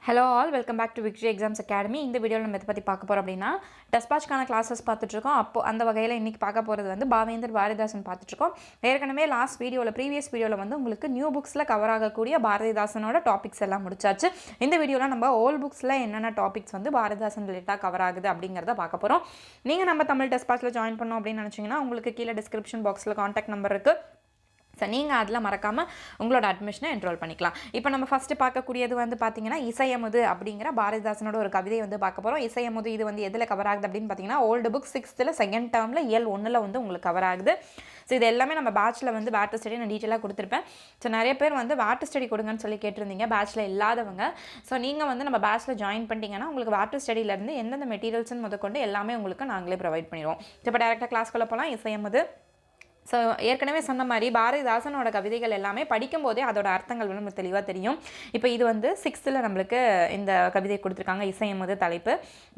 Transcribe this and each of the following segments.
Hello all, welcome back to Victory Exams Academy. இந்த வீடியோவில் நம்ம இதை பற்றி பார்க்க போகிறோம் அப்படின்னா டெஸ்பாட்ச்க்கான கிளாஸஸ் பார்த்துட்ருக்கோம். அப்போ அந்த வகையில் இன்றைக்கி பார்க்க போகிறது வந்து பாவேந்தர் பாரதிதாசன் பார்த்துட்ருக்கோம். ஏற்கனவே ப்ரீவியஸ் வீடியோவில் வந்து உங்களுக்கு நியூ புக்ஸில் கவர் ஆகக்கூடிய பாரதிதாசனோட டாபிக்ஸ் எல்லாம் முடிச்சாச்சு. இந்த வீடியோவில் நம்ம ஓல்ட் புக்ஸில் என்னென்ன டாபிக்ஸ் வந்து பாரதிதாசன் ரிலேட்டாக கவர் ஆகுது அப்படிங்கிறத பார்க்க போகிறோம். நீங்கள் நம்ம தமிழ் டெஸ்பாட்ச்சில் ஜாயின் பண்ணோம் அப்படின்னு நினச்சிங்கன்னா உங்களுக்கு கீழே டிஸ்கிரிப்ஷன் பாக்ஸில் காண்டாக்ட் நம்பர் இருக்குது. ஸோ நீங்கள் அதில் மறக்காமல் உங்களோட அட்மிஷனை என்ரோல் பண்ணிக்கலாம். இப்போ நம்ம ஃபஸ்ட்டு பார்க்கக்கூடியது வந்து பார்த்திங்கன்னா இசையமுது அப்படிங்கிற பாரதிதாசனோட ஒரு கவிதை வந்து பார்க்க போகிறோம். இசையமுது இது வந்து எதில் கவர் ஆகுது அப்படின்னு பார்த்தீங்கன்னா ஓல்டு புக் 6th செகண்ட் டேர்மில் இயல் 1 வந்து உங்களுக்கு கவர் ஆகுது. ஸோ இது எல்லாமே நம்ம பேட்சில் வந்து வேட் ஸ்டடி நான் டீட்டெயிலாக கொடுத்துருப்பேன். ஸோ நிறைய பேர் வந்து வேட் ஸ்டடி கொடுங்கன்னு சொல்லி கேட்டிருந்தீங்க பேட்சில் இல்லாதவங்க. ஸோ நீங்கள் வந்து நம்ம பேட்சில் ஜாயின் பண்ணிட்டீங்கன்னா உங்களுக்கு வேட் ஸ்டடியிலேருந்து எந்தெந்த மெட்டீரியல்ஸ்னு முதற்கொண்டு எல்லாமே உங்களுக்கு நாங்களே ப்ரொவைட் பண்ணிடுவோம். இப்போ டேரெக்டாக கிளாஸ்க்குள்ளே போகலாம். இசையமுது. ஸோ ஏற்கனவே சொன்ன மாதிரி பாரதிதாசனோட கவிதைகள் எல்லாமே படிக்கும்போதே அதோட அர்த்தங்கள் வந்து நமக்கு தெளிவாக தெரியும். இப்போ இது வந்து 6th நம்மளுக்கு இந்த கவிதை கொடுத்துருக்காங்க. இசையமுது தலைப்பு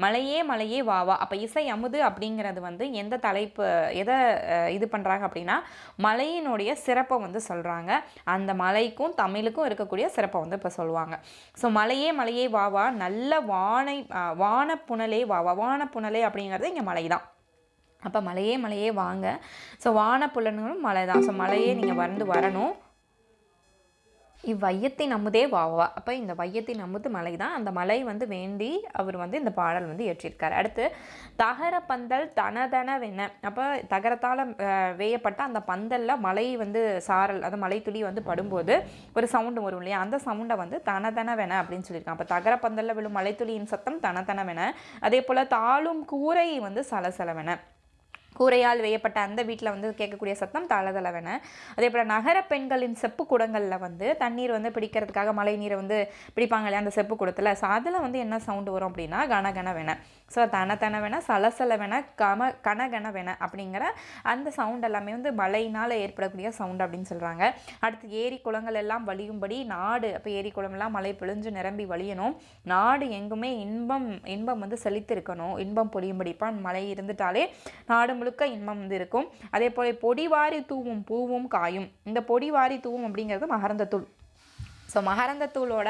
மலையே மலையே வா வா. அப்போ இசையமுது அப்படிங்கிறது வந்து எந்த தலைப்பு எதை இது பண்ணுறாங்க அப்படின்னா மலையினுடைய சிறப்பை வந்து சொல்கிறாங்க. அந்த மலைக்கும் தமிழுக்கும் இருக்கக்கூடிய சிறப்பை வந்து இப்போ சொல்லுவாங்க. ஸோ மலையே மலையே வா வா நல்ல வானப்புணலே வா வா. வானப்புணலே அப்படிங்கிறது இங்கே மலை தான். அப்போ மலையே மலையே வாங்க. ஸோ வானப்புலனும் மலை தான். ஸோ மலையே நீங்கள் வரணும். இவ்வையத்தின் அமுதே வாவா. அப்போ இந்த வையத்தின் அமுது மலை தான். அந்த மலை வந்து வேண்டி அவர் வந்து இந்த பாடல் வந்து இயற்றியிருக்கார். அடுத்து தகர பந்தல் தனதனவென. அப்போ தகரத்தால் வேயப்பட்ட அந்த பந்தலில் மலை வந்து சாரல் அது மலை துளி வந்து படும்போது ஒரு சவுண்டு வரும் இல்லையா, அந்த சவுண்டை வந்து தனதனவென அப்படின்னு சொல்லியிருக்காங்க. அப்போ தகர பந்தலில் விழும் மலை துளியின் சத்தம் தனதனவென. அதே போல் தாளும் கூரை வந்து சலசலவென. கூரையால் வேயப்பட்ட அந்த வீட்டில் வந்து கேட்கக்கூடிய சத்தம் தளதளவென. அதே போல் நகர பெண்களின் செப்பு குடங்களில் வந்து தண்ணீர் வந்து பிடிக்கிறதுக்காக மழை நீரை வந்து பிடிப்பாங்க இல்லையா அந்த செப்பு குடத்தில். ஸோ அதில் வந்து என்ன சவுண்டு வரும் அப்படின்னா கனகனவென. ஸோ தனதனவென சலசலவென கனகனவென அப்படிங்கிற அந்த சவுண்ட் எல்லாமே வந்து மழையினால் ஏற்படக்கூடிய சவுண்ட் அப்படின்னு சொல்கிறாங்க. அடுத்து ஏரி குளங்கள் எல்லாம் வழியும்படி நாடு. அப்போ ஏரி குளமெல்லாம் மழை பிழிஞ்சு நிரம்பி வழியணும். நாடு எங்குமே இன்பம் வந்து செழித்திருக்கணும். இன்பம் பொழியும்படி. இப்போ மழை இருந்துட்டாலே நாடு முழுக்க இன்பம் வந்து இருக்கும். அதே போல பொடிவாரி தூவும் பூவும் காயும். இந்த பொடிவாரி தூவும் அப்படிங்கிறது மகரந்தத்தூள். ஸோ மகரந்தத்தூளோட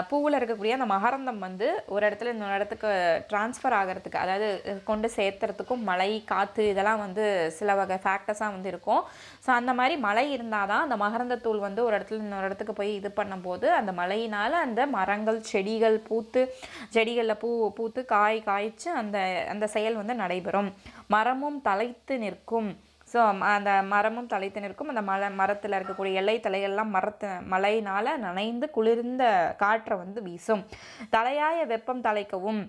பூவில் இருக்கக்கூடிய அந்த மகரந்தம் வந்து ஒரு இடத்துல இன்னொரு இடத்துக்கு ட்ரான்ஸ்ஃபர் ஆகிறதுக்கு அதாவது கொண்டு சேர்த்துறதுக்கும் மழை காற்று இதெல்லாம் வந்து சில வகை ஃபேக்டர்ஸாக வந்து இருக்கும். ஸோ அந்த மாதிரி மழை இருந்தால் தான் அந்த மகரந்தத்தூள் வந்து ஒரு இடத்துல இன்னொரு இடத்துக்கு போய் இது பண்ணும்போது அந்த மழையினால் அந்த மரங்கள் செடிகள் செடிகளில் பூத்து காய்ச்சி அந்த செயல் வந்து நடைபெறும். மரமும் தலைத்து நிற்கும். ஸோ அந்த மரமும் தலைத்து நிற்கும். அந்த மரத்தில் இருக்கக்கூடிய இலை தலையெல்லாம் மழையினால் நனைந்து குளிர்ந்த காற்றை வந்து வீசும். தலையாய வெப்பம் தலைக்கவும்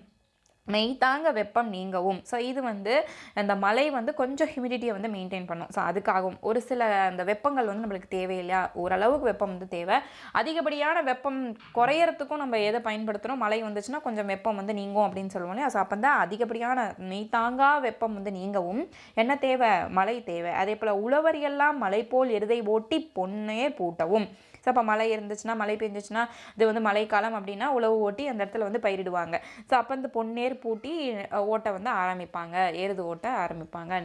மெய்தாங்க வெப்பம் நீங்கவும். ஸோ இது வந்து அந்த மழை வந்து கொஞ்சம் ஹியூமிடிட்டியை வந்து மெயின்டைன் பண்ணும். ஸோ அதுக்காகவும் ஒரு சில அந்த வெப்பங்கள் வந்து நம்மளுக்கு தேவையில்லையா, ஓரளவுக்கு வெப்பம் வந்து தேவை. அதிகப்படியான வெப்பம் குறையறதுக்கும் நம்ம எதை பயன்படுத்துகிறோம், மழை வந்துச்சுன்னா கொஞ்சம் வெப்பம் வந்து நீங்கும் அப்படின்னு சொல்லுவோம் இல்லையா. ஸோ அப்போ தான் அதிகப்படியான மெய்தாங்கா வெப்பம் வந்து நீங்கவும் என்ன தேவை, மழை தேவை. அதே போல் உழவர் எல்லாம் மழை போல் எருதை ஓட்டி பொன்னே பூட்டவும். ஸோ அப்போ மழை இருந்துச்சுன்னா மழை பெஞ்சிச்சுன்னா இது வந்து மழைக்காலம் அப்படின்னா உழவு ஓட்டி அந்த இடத்துல வந்து பயிரிடுவாங்க. ஸோ அப்போ இந்த பொன்னேர் பூட்டி ஓட்டை வந்து ஆரம்பிப்பாங்க, எருது ஓட்ட ஆரம்பிப்பாங்க,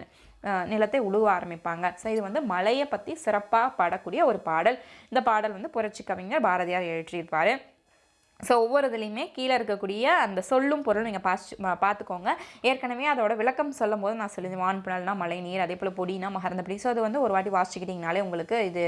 நிலத்தை உழுவ ஆரம்பிப்பாங்க. ஸோ இது வந்து மழையை பற்றி சிறப்பாக பாடக்கூடிய ஒரு பாடல். இந்த பாடல் வந்து புரட்சி கவிஞர் பாரதியார் எழுதியிருப்பார். ஸோ ஒவ்வொரு இதுலேயுமே கீழே இருக்கக்கூடிய அந்த சொல்லும் பொருள் நீங்கள் பார்த்துக்கோங்க. ஏற்கனவே அதோட விளக்கம் சொல்லும் போது நான் சொல்லுவேன் வான்புணல்னா மழை நீர், அதே போல் பொடினா மகரந்தப்படி. ஸோ அது வந்து ஒரு வாட்டி வாசிக்கிட்டிங்கனாலே உங்களுக்கு இது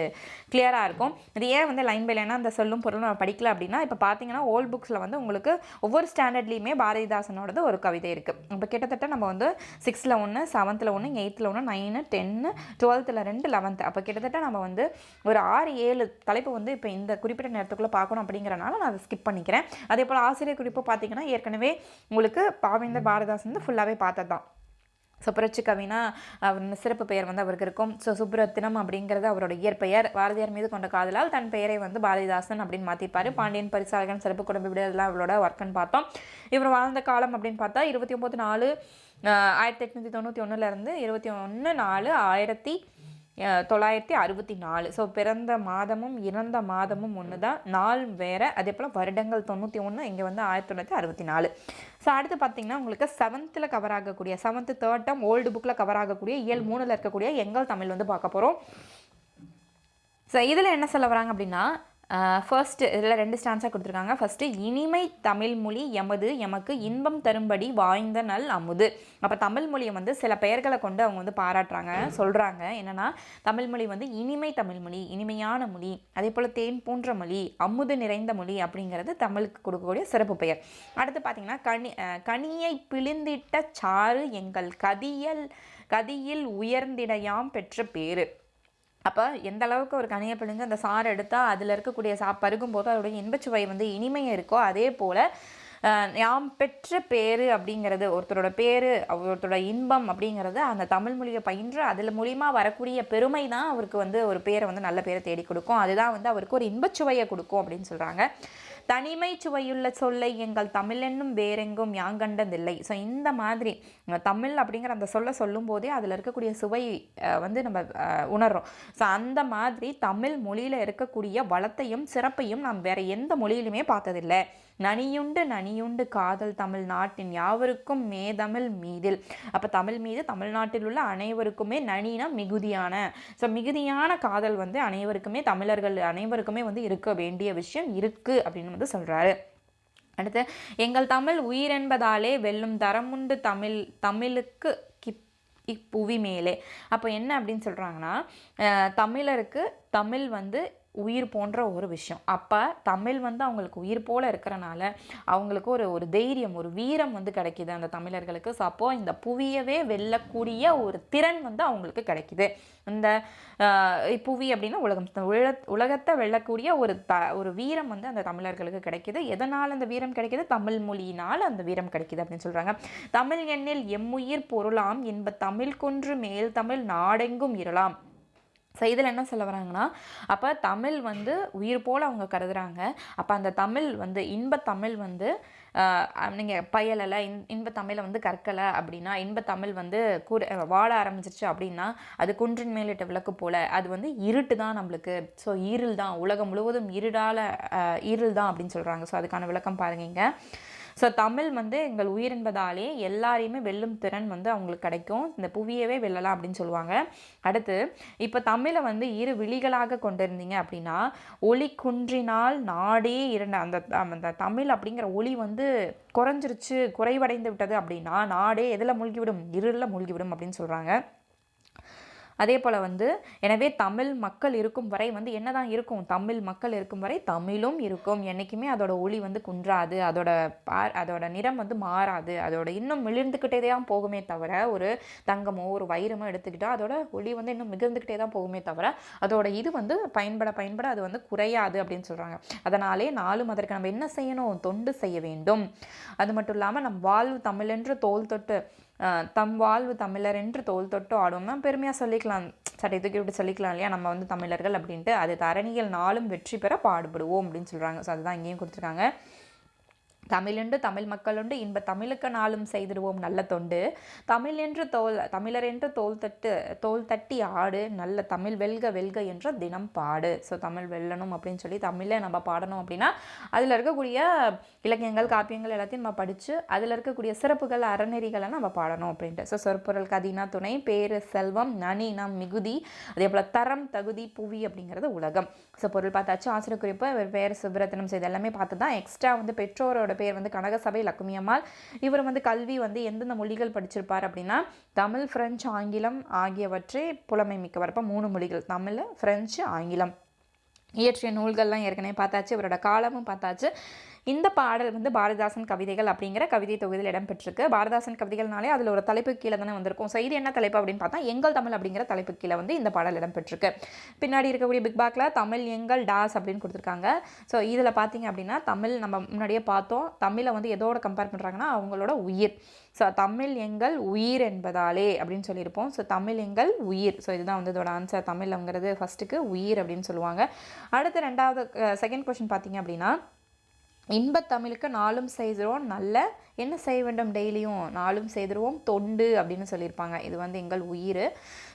கிளியராக இருக்கும். இது ஏன் வந்து லைன் பை லைனாக அந்த சொல்லும் பொருள் நம்ம படிக்கல அப்படின்னா இப்போ பார்த்தீங்கன்னா ஓல்ட் புக்ஸில் வந்து உங்களுக்கு ஒவ்வொரு ஸ்டாண்டர்ட்லேயுமே பாரதிதாசனோடது ஒரு கவிதை இருக்குது. இப்போ கிட்டத்தட்ட நம்ம வந்து 6th 1, 7th 1, 8th 1, 9, 10, 12th 2, 11th. அப்போ கிட்டத்தட்ட நம்ம வந்து ஒரு 6-7 தலைப்பு வந்து இப்போ இந்த குறிப்பிட்ட நேரத்துக்குள்ளே பார்க்கணும் அப்படிங்கிறனால நான் அதை ஸ்கிப் பண்ணிக்கிறேன். அதே போல் ஆசிரியர் குறிப்பு பார்த்தீங்கன்னா ஏற்கனவே உங்களுக்கு பாவேந்தர் பாரதிதாசன் வந்து ஃபுல்லாகவே பார்த்தது தான். ஸோ புரட்சி கவினா அவர் சிறப்பு பெயர் வந்து அவருக்கு இருக்கும். ஸோ சுப்ரத்தினம் அப்படிங்கிறது அவரோட இயற்பெயர். பாரதியார் மீது கொண்ட காதலால் தன் பெயரை வந்து பாரதிதாசன் அப்படின்னு மாற்றிப்பார். பாண்டியன் பரிசாலகன் சிறப்பு குடும்ப விடுதலாம் அவரோட ஒர்க்குன்னு பார்த்தோம். இவர் வாழ்ந்த காலம் அப்படின்னு பார்த்தா 29/4/1891 21/4/1964. ஸோ பிறந்த மாதமும் இறந்த மாதமும் ஒன்று தான், நாள் வேறு. அதே போல் வருடங்கள் 91, இங்கே வந்து 1964. ஸோ அடுத்து பார்த்திங்கன்னா உங்களுக்கு 7th கவர் ஆகக்கூடிய 7th 3rd term ஓல்டு புக்கில் கவர் ஆகக்கூடிய இயல் 3 இருக்கக்கூடிய எங்கள் தமிழ் வந்து பார்க்க போகிறோம். ஸோ இதில் என்ன சொல்ல வராங்க அப்படின்னா ஃபர்ஸ்ட்டு இதில் 2 ஸ்டான்ஸாக கொடுத்துருக்காங்க. ஃபஸ்ட்டு இனிமை தமிழ்மொழி எமது எமக்கு இன்பம் தரும்படி வாய்ந்த நல் அமுது. அப்போ தமிழ்மொழியை வந்து சில பெயர்களை கொண்டு அவங்க வந்து பாராட்டுறாங்க, சொல்கிறாங்க. என்னென்னா தமிழ்மொழி வந்து இனிமை தமிழ்மொழி, இனிமையான மொழி, அதே போல் தேன் போன்ற மொழி, அமுது நிறைந்த மொழி அப்படிங்கிறது தமிழுக்கு கொடுக்கக்கூடிய சிறப்பு பெயர். அடுத்து பார்த்திங்கன்னா கனியை பிழிந்திட்ட சாறு எங்கள் கதியில் உயர்ந்திடையாம் பெற்ற பேர். அப்போ எந்த அளவுக்கு ஒரு கனியை பிழிஞ்சு அந்த சாறு எடுத்தால் அதில் இருக்கக்கூடிய பருகும்போது அதோடைய இன்பச்சுவை வந்து இனிமையாக இருக்கோ, அதே போல் யாம் பெற்ற பேர் அப்படிங்கிறது, ஒருத்தரோட பேர், ஒருத்தரோட இன்பம் அப்படிங்கிறது அந்த தமிழ் மொழியை பயின்று அதில் மூலியமாக வரக்கூடிய பெருமை தான் அவருக்கு வந்து ஒரு பேரை வந்து நல்ல பேரை தேடி கொடுக்கும். அதுதான் வந்து அவருக்கு ஒரு இன்பச்சுவையை கொடுக்கும் அப்படின்னு சொல்கிறாங்க. தனிமை சுவையுள்ள சொல்லை எங்கள் தமிழ் என்னும் வேறெங்கும் யாங்கண்டதில்லை. ஸோ இந்த மாதிரி தமிழ் அப்படிங்கிற அந்த சொல்லை சொல்லும் போதே அதில் இருக்கக்கூடிய சுவை வந்து நம்ம உணர்றோம். ஸோ அந்த மாதிரி தமிழ் மொழியில் இருக்கக்கூடிய வளத்தையும் சிறப்பையும் நாம் வேற எந்த மொழியிலுமே பார்த்ததில்லை. நனியுண்டு காதல் தமிழ் நாட்டின் யாவருக்கும் மேதமிழ் மீதில். அப்போ தமிழ் மீது தமிழ்நாட்டில் உள்ள அனைவருக்குமே நனினா மிகுதியான, ஸோ மிகுதியான காதல் வந்து அனைவருக்குமே, தமிழர்கள் அனைவருக்குமே வந்து இருக்க வேண்டிய விஷயம் இருக்குது அப்படின்னு வந்து சொல்கிறாரு. அடுத்து எங்கள் தமிழ் உயிரென்பதாலே வெல்லும் தரமுண்டு தமிழுக்கு இப்புவி மேலே. அப்போ என்ன அப்படின்னு சொல்கிறாங்கன்னா, தமிழருக்கு தமிழ் வந்து உயிர் போன்ற ஒரு விஷயம். அப்போ தமிழ் வந்து அவங்களுக்கு உயிர் போல் இருக்கிறனால அவங்களுக்கு ஒரு தைரியம், ஒரு வீரம் வந்து கிடைக்கிது அந்த தமிழர்களுக்கு. ஸோ அப்போது இந்த புவியவே வெல்லக்கூடிய ஒரு திறன் வந்து அவங்களுக்கு கிடைக்கிது. இந்த புவி அப்படின்னா உலகத்தை வெல்லக்கூடிய ஒரு வீரம் வந்து அந்த தமிழர்களுக்கு கிடைக்கிது. எதனால் அந்த வீரம் கிடைக்கிது? தமிழ் மொழியினால் அந்த வீரம் கிடைக்கிது அப்படின்னு சொல்கிறாங்க. தமிழ் எண்ணில் எம்முயிர் பொருளாம் என்ப தமிழ் கொன்று மேல் தமிழ் நாடெங்கும் இருளாம். ஸோ இதில் என்ன சொல்ல வராங்கன்னா, அப்போ தமிழ் வந்து உயிர் போல் அவங்க கருதுகிறாங்க. அப்போ அந்த தமிழ் வந்து இன்பத்தமிழ் வந்து நீங்கள் பயலலை, இன்பத்தமிழை வந்து கற்கலை அப்படின்னா, இன்பத்தமிழ் வந்து வாழ ஆரம்பிச்சிருச்சு அப்படின்னா அது குன்றின் மேலிட்ட விளக்கு போல், அது வந்து இருட்டு தான் நம்மளுக்கு. ஸோ இருள் தான், உலகம் முழுவதும் இருள் தான் அப்படின்னு சொல்கிறாங்க. ஸோ அதுக்கான விளக்கம் பாருங்க. ஸோ தமிழ் வந்து எங்கள் உயிர் என்பதாலே எல்லாரையுமே வெல்லும் திறன் வந்து அவங்களுக்கு கிடைக்கும். இந்த புவியவே வெல்லலாம் அப்படின்னு சொல்லுவாங்க. அடுத்து இப்போ தமிழை வந்து இரு விழிகளாக கொண்டிருந்தீங்க அப்படின்னா, ஒளி குன்றினால் நாடே அந்த தமிழ் அப்படிங்கிற ஒளி வந்து குறைவடைந்து விட்டது அப்படின்னா நாடே எதில் மூழ்கிவிடும்? இருளில் மூழ்கிவிடும் அப்படின்னு சொல்கிறாங்க. அதே போல் வந்து எனவே தமிழ் மக்கள் இருக்கும் வரை வந்து என்ன தான் இருக்கும்? தமிழ் மக்கள் இருக்கும் வரை தமிழும் இருக்கும். என்றைக்குமே அதோட ஒளி வந்து குன்றாது, அதோட நிறம் வந்து மாறாது, அதோட இன்னும் மிளிர்ந்துக்கிட்டே தான் போகுமே தவிர, ஒரு தங்கமோ ஒரு வைரமோ எடுத்துக்கிட்டால் அதோட ஒளி வந்து இன்னும் மிகுந்துக்கிட்டே தான் போகுமே தவிர அதோட இது வந்து பயன்பட அது வந்து குறையாது அப்படின்னு சொல்கிறாங்க. அதனாலே நாளும் அதற்கு நம்ம என்ன செய்யணும்? தொண்டு செய்ய வேண்டும். அது மட்டும் இல்லாமல் நம் வாழ்வு தமிழென்று தோல் தொட்டு தம் வாழ்வு தமிழர் என்று தோல் தொட்டு ஆடுவோம்னா பெருமையாக சொல்லிக்கலாம், சட்டை தூக்கி விட்டு சொல்லிக்கலாம் இல்லையா, நம்ம வந்து தமிழர்கள் அப்படின்ட்டு. அது தரணிகள் நாளும் வெற்றி பெற பாடுபடுவோம் அப்படின்னு சொல்கிறாங்க. ஸோ அதுதான் இங்கேயும் கொடுத்துருக்காங்க. தமிழென்று தமிழ் மக்களுண்டு இன்ப தமிழுக்கு நாளும் செய்திடுவோம் நல்ல தொண்டு. தமிழர் என்று தோல் தட்டி ஆடு நல்ல தமிழ் வெல்க என்ற தினம் பாடு. ஸோ தமிழ் வெல்லணும் அப்படின்னு சொல்லி தமிழை நம்ம பாடணும் அப்படின்னா அதில் இருக்கக்கூடிய இலக்கியங்கள் காப்பியங்கள் எல்லாத்தையும் நம்ம படித்து அதில் இருக்கக்கூடிய சிறப்புகள் அறநெறிகளை நம்ம பாடணும் அப்படின்ட்டு. ஸோ சொற்பொருள் கதினா துணை, பேரு செல்வம், நனி நம் மிகுதி, அதே போல் தரம் தகுதி புவி அப்படிங்கிறது உலகம். ஸோ பொருள் பார்த்தாச்சு, ஆசிரியர் குறிப்பு, பெயர் சுப்ரத்தனம் செய்து எல்லாமே பார்த்து தான். எக்ஸ்ட்ரா வந்து பெற்றோரோட பேர் வந்து கனகசபை லக்குமி அம்மாள். இவர் வந்து கல்வி வந்து எந்தெந்த மொழிகள் படிச்சிருப்பார் அப்படின்னா தமிழ், பிரெஞ்சு, ஆங்கிலம் ஆகியவற்றை புலமை மிக்கவர். இப்போ 3 மொழிகள், தமிழ், பிரெஞ்சு, ஆங்கிலம். இயற்றிய நூல்கள்லாம் ஏற்கனவே பார்த்தாச்சு, இவரோட காலமும் பார்த்தாச்சு. இந்த பாடல் வந்து பாரதிதாசன் கவிதைகள் அப்படிங்கிற கவிதை தொகுதியில் இடம்பெற்றிருக்கு. பாரதிதாசன் கவிதைகள்னாலே அதில் ஒரு தலைப்பு கீழே தானே வந்திருக்கும். ஸோ இது என்ன தலைப்பு அப்படின்னு பார்த்தா எங்கள் தமிழ் அப்படிங்கிற தலைப்பு கீழே வந்து இந்த பாடல் இடம்பெற்றிருக்கு. பின்னாடி இருக்கக்கூடிய பிக் பாக்கில் தமிழ் எங்கள் டாஸ் அப்படின்னு கொடுத்துருக்காங்க. ஸோ இதில் பார்த்தீங்க அப்படின்னா தமிழ் நம்ம முன்னாடியே பார்த்தோம், தமிழை வந்து எதோட கம்பேர் பண்ணுறாங்கன்னா அவங்களோட உயிர். ஸோ தமிழ் எங்கள் உயிர் என்பதாலே அப்படின்னு சொல்லியிருப்போம். ஸோ தமிழ் எங்கள் உயிர். ஸோ இதுதான் வந்து இதோட ஆன்சர். தமிழ்ங்கிறது ஃபஸ்ட்டுக்கு உயிர் அப்படின்னு சொல்லுவாங்க. அடுத்து செகண்ட் கொஸ்டின் பார்த்தீங்க அப்படின்னா இன்பத் தமிழுக்கு நாளும் செய்திருவோம் நல்ல என்ன செய்ய வேண்டும் டெய்லியும் நாளும் செய்திருவோம் தொண்டு அப்படின்னு சொல்லியிருப்பாங்க. இது வந்து எங்கள் உயிர்.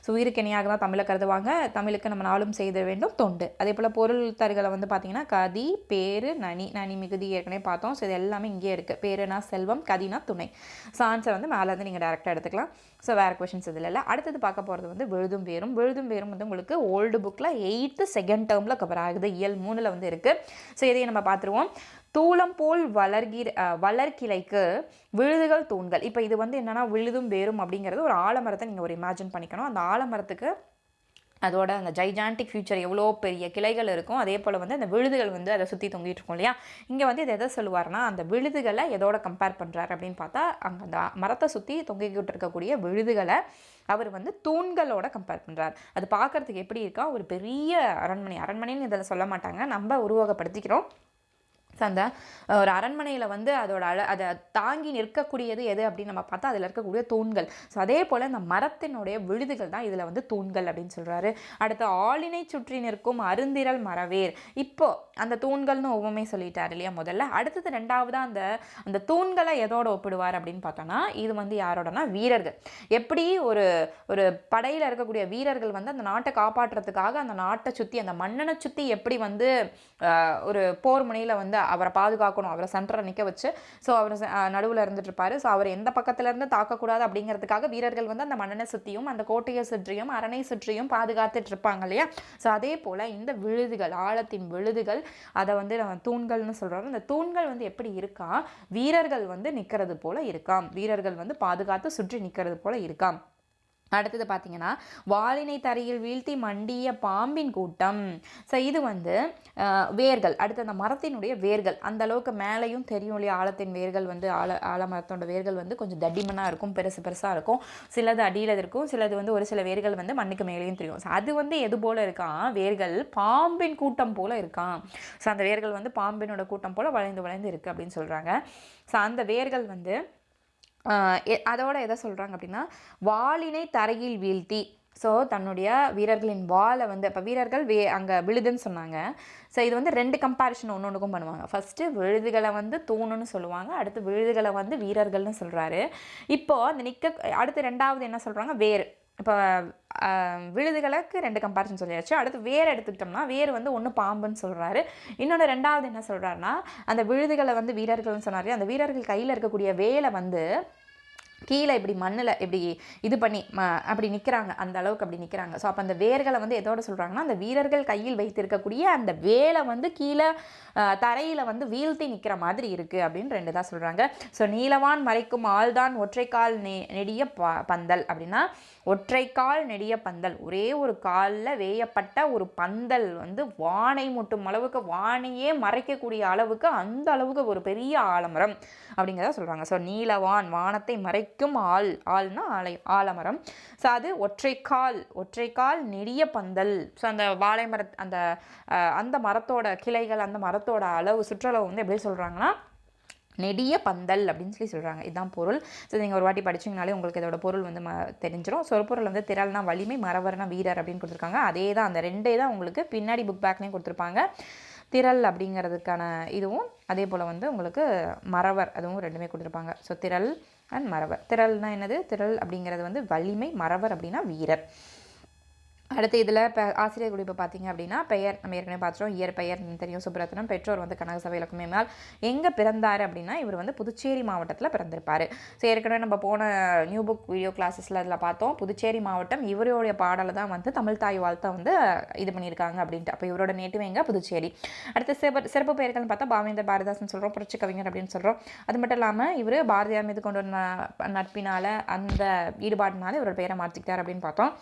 ஸோ உயிருக்கு இணையாக தான் தமிழை கருதுவாங்க. தமிழுக்கு நம்ம நாளும் செய்த வேண்டும் தொண்டு. அதே போல் பொருள் தருகளை வந்து பார்த்திங்கன்னா கதி பேரு நனி நனி மிகுதி ஏற்கனவே பார்த்தோம். ஸோ இது எல்லாமே இங்கே இருக்குது. பேருனா செல்வம் கதினா துணை. ஸோ ஆன்சர் வந்து மேலேருந்து நீங்கள் டேரெக்டாக எடுத்துக்கலாம். ஸோ வேறு கொஷின்ஸ் இதில் இல்லை. அடுத்தது பார்க்க போகிறது வந்து விழுதும் வேரும். விழுதும் வேரும் வந்து உங்களுக்கு ஓல்டு புக்கில் 8th செகண்ட் டேர்மில் கவர் ஆகுது. இயல் 3ல் வந்து இருக்குது. ஸோ இதையும் நம்ம பார்த்துருவோம். தூளம் போல் வளர்கிளைக்கு விழுதுகள் தூண்கள். இப்போ இது வந்து என்னென்னா விழுதும் வேரும் அப்படிங்கிறது ஒரு ஆலமரத்தை நீங்கள் ஒரு இமேஜின் பண்ணிக்கணும். அந்த ஆலமரத்துக்கு அதோட அந்த ஜைஜான்டிக் ஃபியூச்சர் எவ்வளோ பெரிய கிளைகள் இருக்கும். அதே போல் வந்து அந்த விழுதுகள் வந்து அதை சுற்றி தொங்கிட்டு இருக்கும் இல்லையா. இங்கே வந்து இதை எதை சொல்லுவார்னா அந்த விழுதுகளை எதோட கம்பேர் பண்ணுறாரு அப்படின்னு பார்த்தா அங்கே அந்த மரத்தை சுற்றி தொங்கிக்கிட்டு இருக்கக்கூடிய விழுதுகளை அவர் வந்து தூண்களோட கம்பேர் பண்ணுறார். அது பார்க்குறதுக்கு எப்படி இருக்கா, ஒரு பெரிய அரண்மனைன்னு இதில் சொல்ல மாட்டாங்க, நம்ம உருவகப்படுத்திக்கிறோம். ஸோ அந்த ஒரு அரண்மனையில் வந்து அதோட அதை தாங்கி நிற்கக்கூடியது எது அப்படின்னு நம்ம பார்த்தா அதில் இருக்கக்கூடிய தூண்கள். ஸோ அதே போல் இந்த மரத்தினுடைய விழுதுகள் தான் இதில் வந்து தூண்கள் அப்படின்னு சொல்கிறாரு. அடுத்து ஆளினை சுற்றி நிற்கும் அருந்திரல் மரவேர். இப்போது அந்த தூண்கள்னு ஒவ்வொருமே சொல்லிட்டார் இல்லையா முதல்ல. அடுத்தது ரெண்டாவதாக அந்த தூண்களை எதோட ஒப்பிடுவார் அப்படின்னு பார்த்தோன்னா இது வந்து யாரோடனா வீரர்கள். எப்படி ஒரு ஒரு படையில் இருக்கக்கூடிய வீரர்கள் வந்து அந்த நாட்டை காப்பாற்றுறதுக்காக அந்த நாட்டை சுற்றி அந்த மன்னனை சுற்றி எப்படி வந்து ஒரு போர் முனையில் வந்து அவரை பாதுகாக்கணும், அவரை சென்டரை நிற்க வச்சு ஸோ அவர் நடுவில் இருந்துட்டுருப்பார். ஸோ அவர் எந்த பக்கத்துலேருந்து தாக்கக்கூடாது அப்படிங்கிறதுக்காக வீரர்கள் வந்து அந்த மன்னனை சுற்றியும் அந்த கோட்டையை சுற்றியும் அரணை சுற்றியும் பாதுகாத்துட்டு இருப்பாங்க இல்லையா. ஸோ அதே போல் இந்த விழுதுகள் ஆழத்தின் விழுதுகள் அதை வந்து நம்ம தூண்கள்னு சொல்கிறோம். இந்த தூண்கள் வந்து எப்படி இருக்கா, வீரர்கள் வந்து நிற்கிறது போல் இருக்காம், வீரர்கள் வந்து பாதுகாத்து சுற்றி நிற்கிறது போல் இருக்காம். அடுத்தது பார்த்தீங்கன்னா வாளினை தரையில் வீழ்த்தி மண்டிய பாம்பின் கூட்டம். ஸோ இது வந்து வேர்கள். அடுத்து அந்த மரத்தினுடைய வேர்கள் அந்த அளவுக்கு மேலேயும் தெரியும் இல்லையா. ஆழத்தின் வேர்கள் வந்து ஆலமரத்தோட வேர்கள் வந்து கொஞ்சம் தடிமனாக இருக்கும், பெருசாக இருக்கும். சிலது அடியில் இருக்கும், சிலது வந்து ஒரு சில வேர்கள் வந்து மண்ணுக்கு மேலேயும் தெரியும். ஸோ அது வந்து எது போல் இருக்கான், வேர்கள் பாம்பின் கூட்டம் போல் இருக்கான். ஸோ அந்த வேர்கள் வந்து பாம்பினோட கூட்டம் போல் வளைந்து இருக்குது அப்படின்னு சொல்கிறாங்க. ஸோ அந்த வேர்கள் வந்து அதோட எதை சொல்கிறாங்க அப்படின்னா வாளினை தரையில் வீழ்த்தி. ஸோ தன்னுடைய வீரர்களின் வாளை வந்து இப்போ வீரர்கள் அங்கே விழுதுன்னு சொன்னாங்க. ஸோ இது வந்து 2 கம்பேரிஷன் ஒன்றுக்கும் பண்ணுவாங்க. ஃபஸ்ட்டு விழுதுகளை வந்து தூணுன்னு சொல்லுவாங்க, அடுத்து விழுதுகளை வந்து வீரர்கள்னு சொல்கிறாரு. இப்போது அந்த அடுத்து ரெண்டாவது என்ன சொல்கிறாங்க வேறு. இப்போ விழுதுகளுக்கு 2 கம்பேரிசன் சொல்லியாச்சு. அடுத்து வேறு எடுத்துக்கிட்டோம்னா வேறு வந்து ஒன்று பாம்புன்னு சொல்கிறாரு. இன்னொன்று ரெண்டாவது என்ன சொல்கிறாருன்னா அந்த விழுதுகளை வந்து வீரர்கள்னு சொன்னார். அந்த வீரர்கள் கையில் இருக்கக்கூடிய வேலை வந்து கீழே இப்படி மண்ணில் இப்படி இது பண்ணி அப்படி நிற்கிறாங்க, அந்த அளவுக்கு அப்படி நிற்கிறாங்க. ஸோ அப்போ அந்த வேர்களை வந்து எதோட சொல்கிறாங்கன்னா அந்த வீரர்கள் கையில் வைத்திருக்கக்கூடிய அந்த வேலை வந்து கீழே தரையில் வந்து வீழ்த்தி நிற்கிற மாதிரி இருக்குது அப்படின்னு 2 தான் சொல்கிறாங்க. ஸோ நீலவான் மறைக்கும் ஆள்தான் ஒற்றைக்கால் நெடிய பந்தல். அப்படின்னா ஒற்றைக்கால் நெடிய பந்தல், ஒரே ஒரு காலில் வேயப்பட்ட ஒரு பந்தல் வந்து வானை முட்டும் அளவுக்கு, வானையே மறைக்கக்கூடிய அளவுக்கு, அந்த அளவுக்கு ஒரு பெரிய ஆலமரம் அப்படிங்கிறத சொல்கிறாங்க. ஸோ நீலவான் வானத்தை மறைக்கும் ஆள்னா ஆலமரம். ஸோ அது ஒற்றைக்கால் நெடிய பந்தல். ஸோ அந்த வாழை அந்த மரத்தோட கிளைகள், அந்த மரத்தோட அளவு சுற்றளவு வந்து எப்படி சொல்கிறாங்கன்னா நெடிய பந்தல் அப்படின்னு சொல்கிறாங்க. இதுதான் பொருள். ஸோ நீங்கள் ஒரு வாட்டி படிச்சிங்கனாலே உங்களுக்கு இதோட பொருள் வந்து தெரிஞ்சிடும். சொற்பொருள் வந்து திரள்னா வலிமை, மறவர்னா வீரர் அப்படின்னு கொடுத்துருக்காங்க. அதே தான் அந்த 2 தான் உங்களுக்கு பின்னாடி புக் பேக்லேயும் கொடுத்துருப்பாங்க. திரள் அப்படிங்கிறதுக்கான இதுவும் அதே போல் வந்து உங்களுக்கு மறவர் அதுவும் 2மே கொடுத்துருப்பாங்க. ஸோ திரள் அண்ட் மறவர். திரள்னா என்னது, திரள் அப்படிங்கிறது வந்து வலிமை, மறவர் அப்படின்னா வீரர். அடுத்து இதில் இப்போ ஆசிரியர் குறிப்பு பார்த்தீங்க அப்படின்னா பெயர் நம்ம ஏற்கனவே பார்த்துட்டோம். இயற்பெயர் தெரியும் சுப்ரத்னம். பெற்றோர் வந்து கனகசபை இலக்குமேமால். எங்கே பிறந்தார் அப்படின்னா இவர் வந்து புதுச்சேரி மாவட்டத்தில் பிறந்திருப்பார். ஸோ ஏற்கனவே நம்ம போன நியூ புக் வீடியோ கிளாஸஸில் அதில் பார்த்தோம் புதுச்சேரி மாவட்டம் இவருடைய பாடலை தான் வந்து தமிழ் தாய் வாழ்த்தை வந்து இது பண்ணியிருக்காங்க அப்படின்ட்டு. அப்போ இவரோட நேட்டிவ் எங்கே, புதுச்சேரி. அடுத்து சிறப்பு பெயர்கள்னு பார்த்தா பாவேந்தர் பாரதிதாசன் சொல்கிறோம், புரட்சி கவிஞர் அப்படின்னு சொல்கிறோம். அது மட்டும் இல்லாமல் இவர் பாரதியார் மீது கொண்டு நட்பினால் அந்த ஈடுபாட்டினால இவரோட பெயரை மாற்றிக்கிட்டார் அப்படின்னு பார்த்தோம்.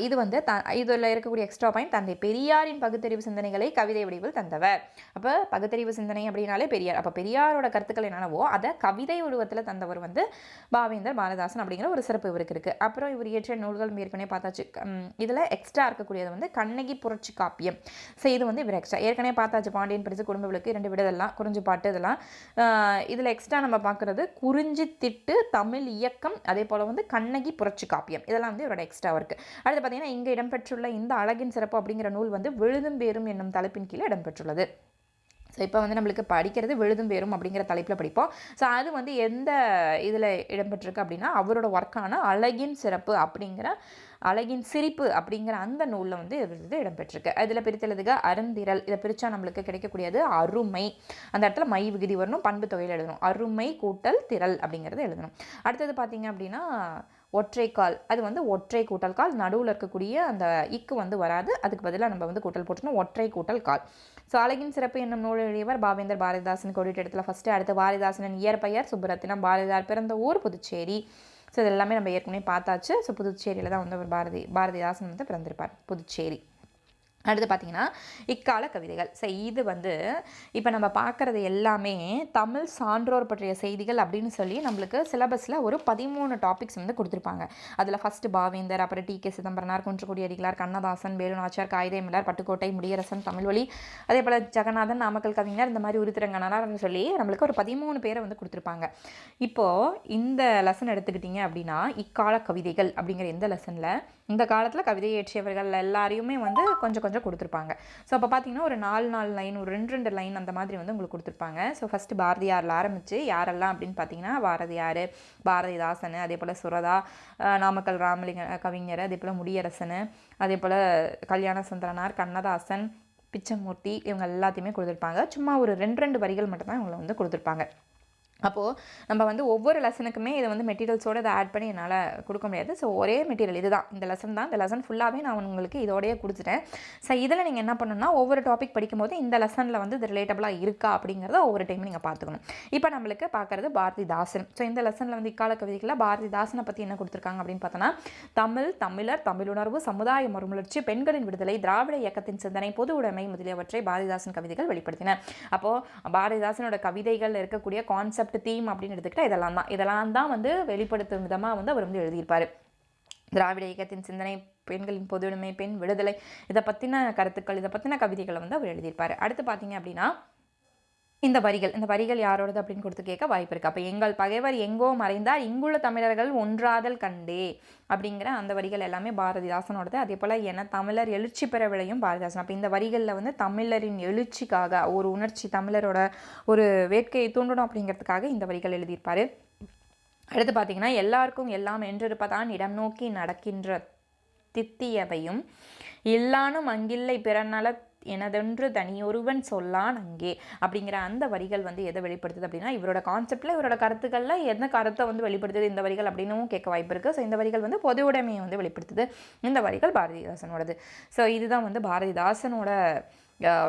இது வந்து இதில் இருக்கக்கூடிய எக்ஸ்ட்ரா பாயிண்ட், தந்தை பெரியாரின் பகுத்தறிவு சிந்தனைகளை கவிதை வடிவில் தந்தவர். அப்போ பகுத்தறிவு சிந்தனை அப்படின்னாலே பெரியார். அப்போ பெரியாரோட கருத்துக்கள் என்னவோ அதை கவிதை உருவத்தில் தந்தவர் வந்து பாவேந்தர் பாரதிதாசன் அப்படிங்கிற ஒரு சிறப்பு இவருக்கு இருக்குது. அப்புறம் இவர் இயற்றிய நூல்கள் ஏற்கனவே பார்த்தாச்சு. இதில் எக்ஸ்ட்ரா இருக்கக்கூடியது வந்து கண்ணகி புரட்சி காப்பியம். ஸோ இது வந்து இவர் எக்ஸ்ட்ரா ஏற்கனவே பார்த்தாச்சு. பாண்டியன் பரிசு, குடும்ப விளக்கு, 2 விடுதெல்லாம், குறிஞ்சி பாட்டு, இதெல்லாம். இதில் எக்ஸ்ட்ரா நம்ம பார்க்குறது குறிஞ்சி திட்டு, தமிழ் இயக்கம், அதே போல் வந்து கண்ணகி புரட்சி காப்பியம், இதெல்லாம் வந்து இவரோட எக்ஸ்ட்ரா இருக்குது. அடுத்து பார்த்தீங்கன்னா இங்கே இடம்பெற்றுள்ள இந்த அழகின் சிறப்பு அப்படிங்கிற நூல் வந்து விழுதும் வேரும் என்னும் தலைப்பின் கீழே இடம்பெற்றுள்ளது. ஸோ இப்போ வந்து நம்மளுக்கு படிக்கிறது விழுதும் பேரும் அப்படிங்கிற தலைப்பில் படிப்போம். ஸோ அது வந்து எந்த இதில் இடம்பெற்றிருக்கு அப்படின்னா அவரோட ஒர்க்கான அழகின் சிறப்பு அப்படிங்கிற அழகின் சிரிப்பு அப்படிங்கிற அந்த நூலில் வந்து இது இடம்பெற்றிருக்கு. அதில் பிரித்தெழுதுக அருந்திரல், இதை பிரித்தா நம்மளுக்கு கிடைக்கக்கூடியது அருமை. அந்த இடத்துல மை விகுதி வரணும், பண்பு தொகையில் எழுதணும். அருமை கூட்டல் திரள் அப்படிங்கிறது எழுதணும். அடுத்தது பார்த்தீங்க அப்படின்னா ஒற்றைக்கால், அது வந்து ஒற்றை கூட்டல் கால், நடுவில் இருக்கக்கூடிய அந்த இக்கு வந்து வராது, அதுக்கு பதிலாக நம்ம வந்து கூட்டல் போட்டணும், ஒற்றை கூட்டல் கால். ஸோ அழகின் சிறப்பு என்னும் நூல் எழுதியவர் பாவேந்தர் பாரதிதாசன் கோடிட்ட இடத்துல ஃபஸ்ட்டு. அடுத்து பாரதிதாசனின் இயற்பெயர் சுப்புரத்தினம், பாரதியார் பிறந்த ஊர் புதுச்சேரி. ஸோ இது எல்லாமே நம்ம ஏற்கனவே பார்த்தாச்சு. ஸோ புதுச்சேரியில் தான் வந்து ஒரு பாரதிதாசன் வந்து பிறந்திருப்பார், புதுச்சேரி. அடுத்து பார்த்திங்கன்னா இக்கால கவிதைகள். ஸோ இது வந்து இப்போ நம்ம பார்க்குறது எல்லாமே தமிழ் சான்றோர் பற்றிய செய்திகள் அப்படின்னு சொல்லி நம்மளுக்கு சிலபஸில் ஒரு 13 டாபிக்ஸ் வந்து கொடுத்துருப்பாங்க. அதில் ஃபஸ்ட்டு பாவேந்தர், அப்புறம் டி.கே. சிதம்பரனார், குன்றக்குடி அடிகளார், கண்ணதாசன், வேலுநாச்சியார், காயிதே மில்லர், பட்டுக்கோட்டை, முடியரசன், தமிழ்வழி, அதே போல் ஜெகநாதன், நாமக்கல் கவிஞர், இந்த மாதிரி உருத்திரங்கனார்னு சொல்லி நம்மளுக்கு ஒரு 13 பேரை வந்து கொடுத்துருப்பாங்க. இப்போது இந்த லெசன் எடுத்துக்கிட்டிங்க அப்படின்னா இக்கால கவிதைகள் அப்படிங்கிற இந்த லெசனில் இந்த காலத்தில் கவிதை இயற்றியவர்கள் எல்லாரையுமே வந்து கொஞ்சம் கொஞ்சம் கொடுத்துருப்பாங்க. ஸோ அப்போ பார்த்தீங்கன்னா ஒரு 4 லைன், ஒரு 2 லைன் அந்த மாதிரி வந்து உங்களுக்கு கொடுத்துருப்பாங்க. ஸோ ஃபஸ்ட்டு பாரதியாரில் ஆரம்பித்து யாரெல்லாம் அப்படின்னு பார்த்தீங்கன்னா பாரதியார், பாரதிதாசன், அதே போல் சுரதா, நாமக்கல் ராமலிங்க கவிஞர், அதே போல் முடியரசன், அதே போல் கல்யாண சுந்தரனார், கண்ணதாசன், பிச்சமூர்த்தி, இவங்க எல்லாத்தையுமே கொடுத்துருப்பாங்க. சும்மா ஒரு 2 வரிகள் மட்டும்தான் இவங்களை வந்து கொடுத்துருப்பாங்க. அப்போது நம்ம வந்து ஒவ்வொரு லெசனுக்குமே இதை வந்து மெட்டீரியல்ஸோடு இதை ஆட் பண்ணி என்னால் கொடுக்க முடியாது. ஸோ ஒரே மெட்டீரியல் இது தான், இந்த லெசன் தான். இந்த லெசன் ஃபுல்லாகவே நான் உங்களுக்கு இதோடையே கொடுத்துட்டேன். ஸோ இதில் நீங்கள் என்ன பண்ணணும்னா ஒவ்வொரு டாபிக் படிக்கும்போது இந்த லெசனில் வந்து இது ரிலேட்டபுளாக இருக்கா அப்படிங்கிறத ஒவ்வொரு டைமும் நீங்கள் பார்த்துக்கணும். இப்போ நம்மளுக்கு பார்க்குறது பாரதிதாசன். ஸோ இந்த லெசனில் வந்து இக்கால கவிதைகளில் பாரதிதாசனை பற்றி என்ன கொடுத்துருக்காங்க அப்படின்னு பார்த்தோன்னா தமிழ், தமிழர், தமிழுணர்வு, சமுதாய மறுமலர்ச்சி, பெண்களின் விடுதலை, திராவிட இயக்கத்தின் சிந்தனை, பொது உடைமை முதலியவற்றை பாரதிதாசன் கவிதைகள் வெளிப்படுத்தின. அப்போது பாரதிதாசனோட கவிதைகள் இருக்கக்கூடிய கான்செப்ட், தீம் அப்படின்னு எடுத்துக்கிட்டால் இதெல்லாம் தான் வந்து வெளிப்படுத்தும் விதமாக வந்து அவர் வந்து எழுதியிருப்பார். திராவிட இயக்கத்தின் சிந்தனை, பெண்களின் பொதுவுடைமை, பெண் விடுதலை, இதை பற்றின கருத்துக்கள், இதை பற்றின கவிதைகளை வந்து அவர் எழுதியிருப்பார். அடுத்து பார்த்தீங்க அப்படின்னா இந்த வரிகள் யாரோடது அப்படின்னு கொடுத்து கேட்க வாய்ப்பு இருக்குது. அப்போ எங்கள் பகைவர் எங்கோ மறைந்தார், இங்குள்ள தமிழர்கள் ஒன்றாதல் கண்டே அப்படிங்கிற அந்த வரிகள் எல்லாமே பாரதிதாசனோடது. அதே போல் என தமிழர் எழுச்சி பெற விளையும் பாரதிதாசன். அப்போ இந்த வரிகளில் வந்து தமிழரின் எழுச்சிக்காக, ஒரு உணர்ச்சி, தமிழரோட ஒரு வேட்கையை தூண்டணும் அப்படிங்கிறதுக்காக இந்த வரிகள் எழுதியிருப்பார். அடுத்து பார்த்திங்கன்னா எல்லாருக்கும் எல்லாம் என்றிருப்பதான் இடம் நோக்கி நடக்கின்ற தித்தியவையும் இல்லானும் அங்கில்லை பிறநல எனதென்று தனியொருவன் சொல்லான் அங்கே அப்படிங்கிற அந்த வரிகள் வந்து எதை வெளிப்படுத்துது அப்படின்னா இவரோட கான்செப்டில், இவரோட கருத்துக்களில் என்ன கருத்தை வந்து வெளிப்படுத்துது இந்த வரிகள் அப்படின்னும் கேட்க வாய்ப்பு இருக்குது. ஸோ இந்த வரிகள் வந்து பொது உடைமையை வந்து வெளிப்படுத்துது. இந்த வரிகள் பாரதிதாசனோடது. ஸோ இதுதான் வந்து பாரதிதாசனோட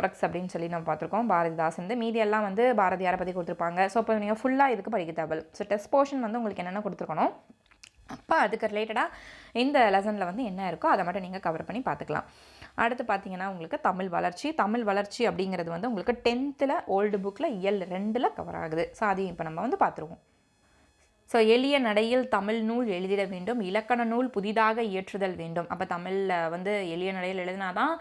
ஒர்க்ஸ் அப்படின்னு சொல்லி நம்ம பார்த்துருக்கோம். பாரதிதாசன் வந்து மீதியெல்லாம் வந்து பாரதியாரை பற்றி கொடுத்துருப்பாங்க. ஸோ இப்போ நீங்கள் ஃபுல்லாக இதுக்கு படிக்க தேவை. ஸோ டெஸ்ட் போர்ஷன் வந்து உங்களுக்கு என்னென்ன கொடுத்துருக்கணும், அப்போ அதுக்கு ரிலேட்டடாக இந்த லெசனில் வந்து என்ன இருக்கோ அதை மட்டும் நீங்கள் கவர் பண்ணி பார்த்துக்கலாம். அடுத்து பார்த்தீங்கன்னா உங்களுக்கு தமிழ் வளர்ச்சி அப்படிங்கிறது வந்து உங்களுக்கு 10th ஓல்டு புக்கில் இயல் 2 கவர் ஆகுது. ஸோ அதையும் இப்போ நம்ம வந்து பார்த்துருவோம். ஸோ எளிய நடையில் தமிழ் நூல் எழுதிட வேண்டும், இலக்கண நூல் புதிதாக இயற்றுதல் வேண்டும். அப்போ தமிழில் வந்து எளிய நடையில் எழுதினா தான்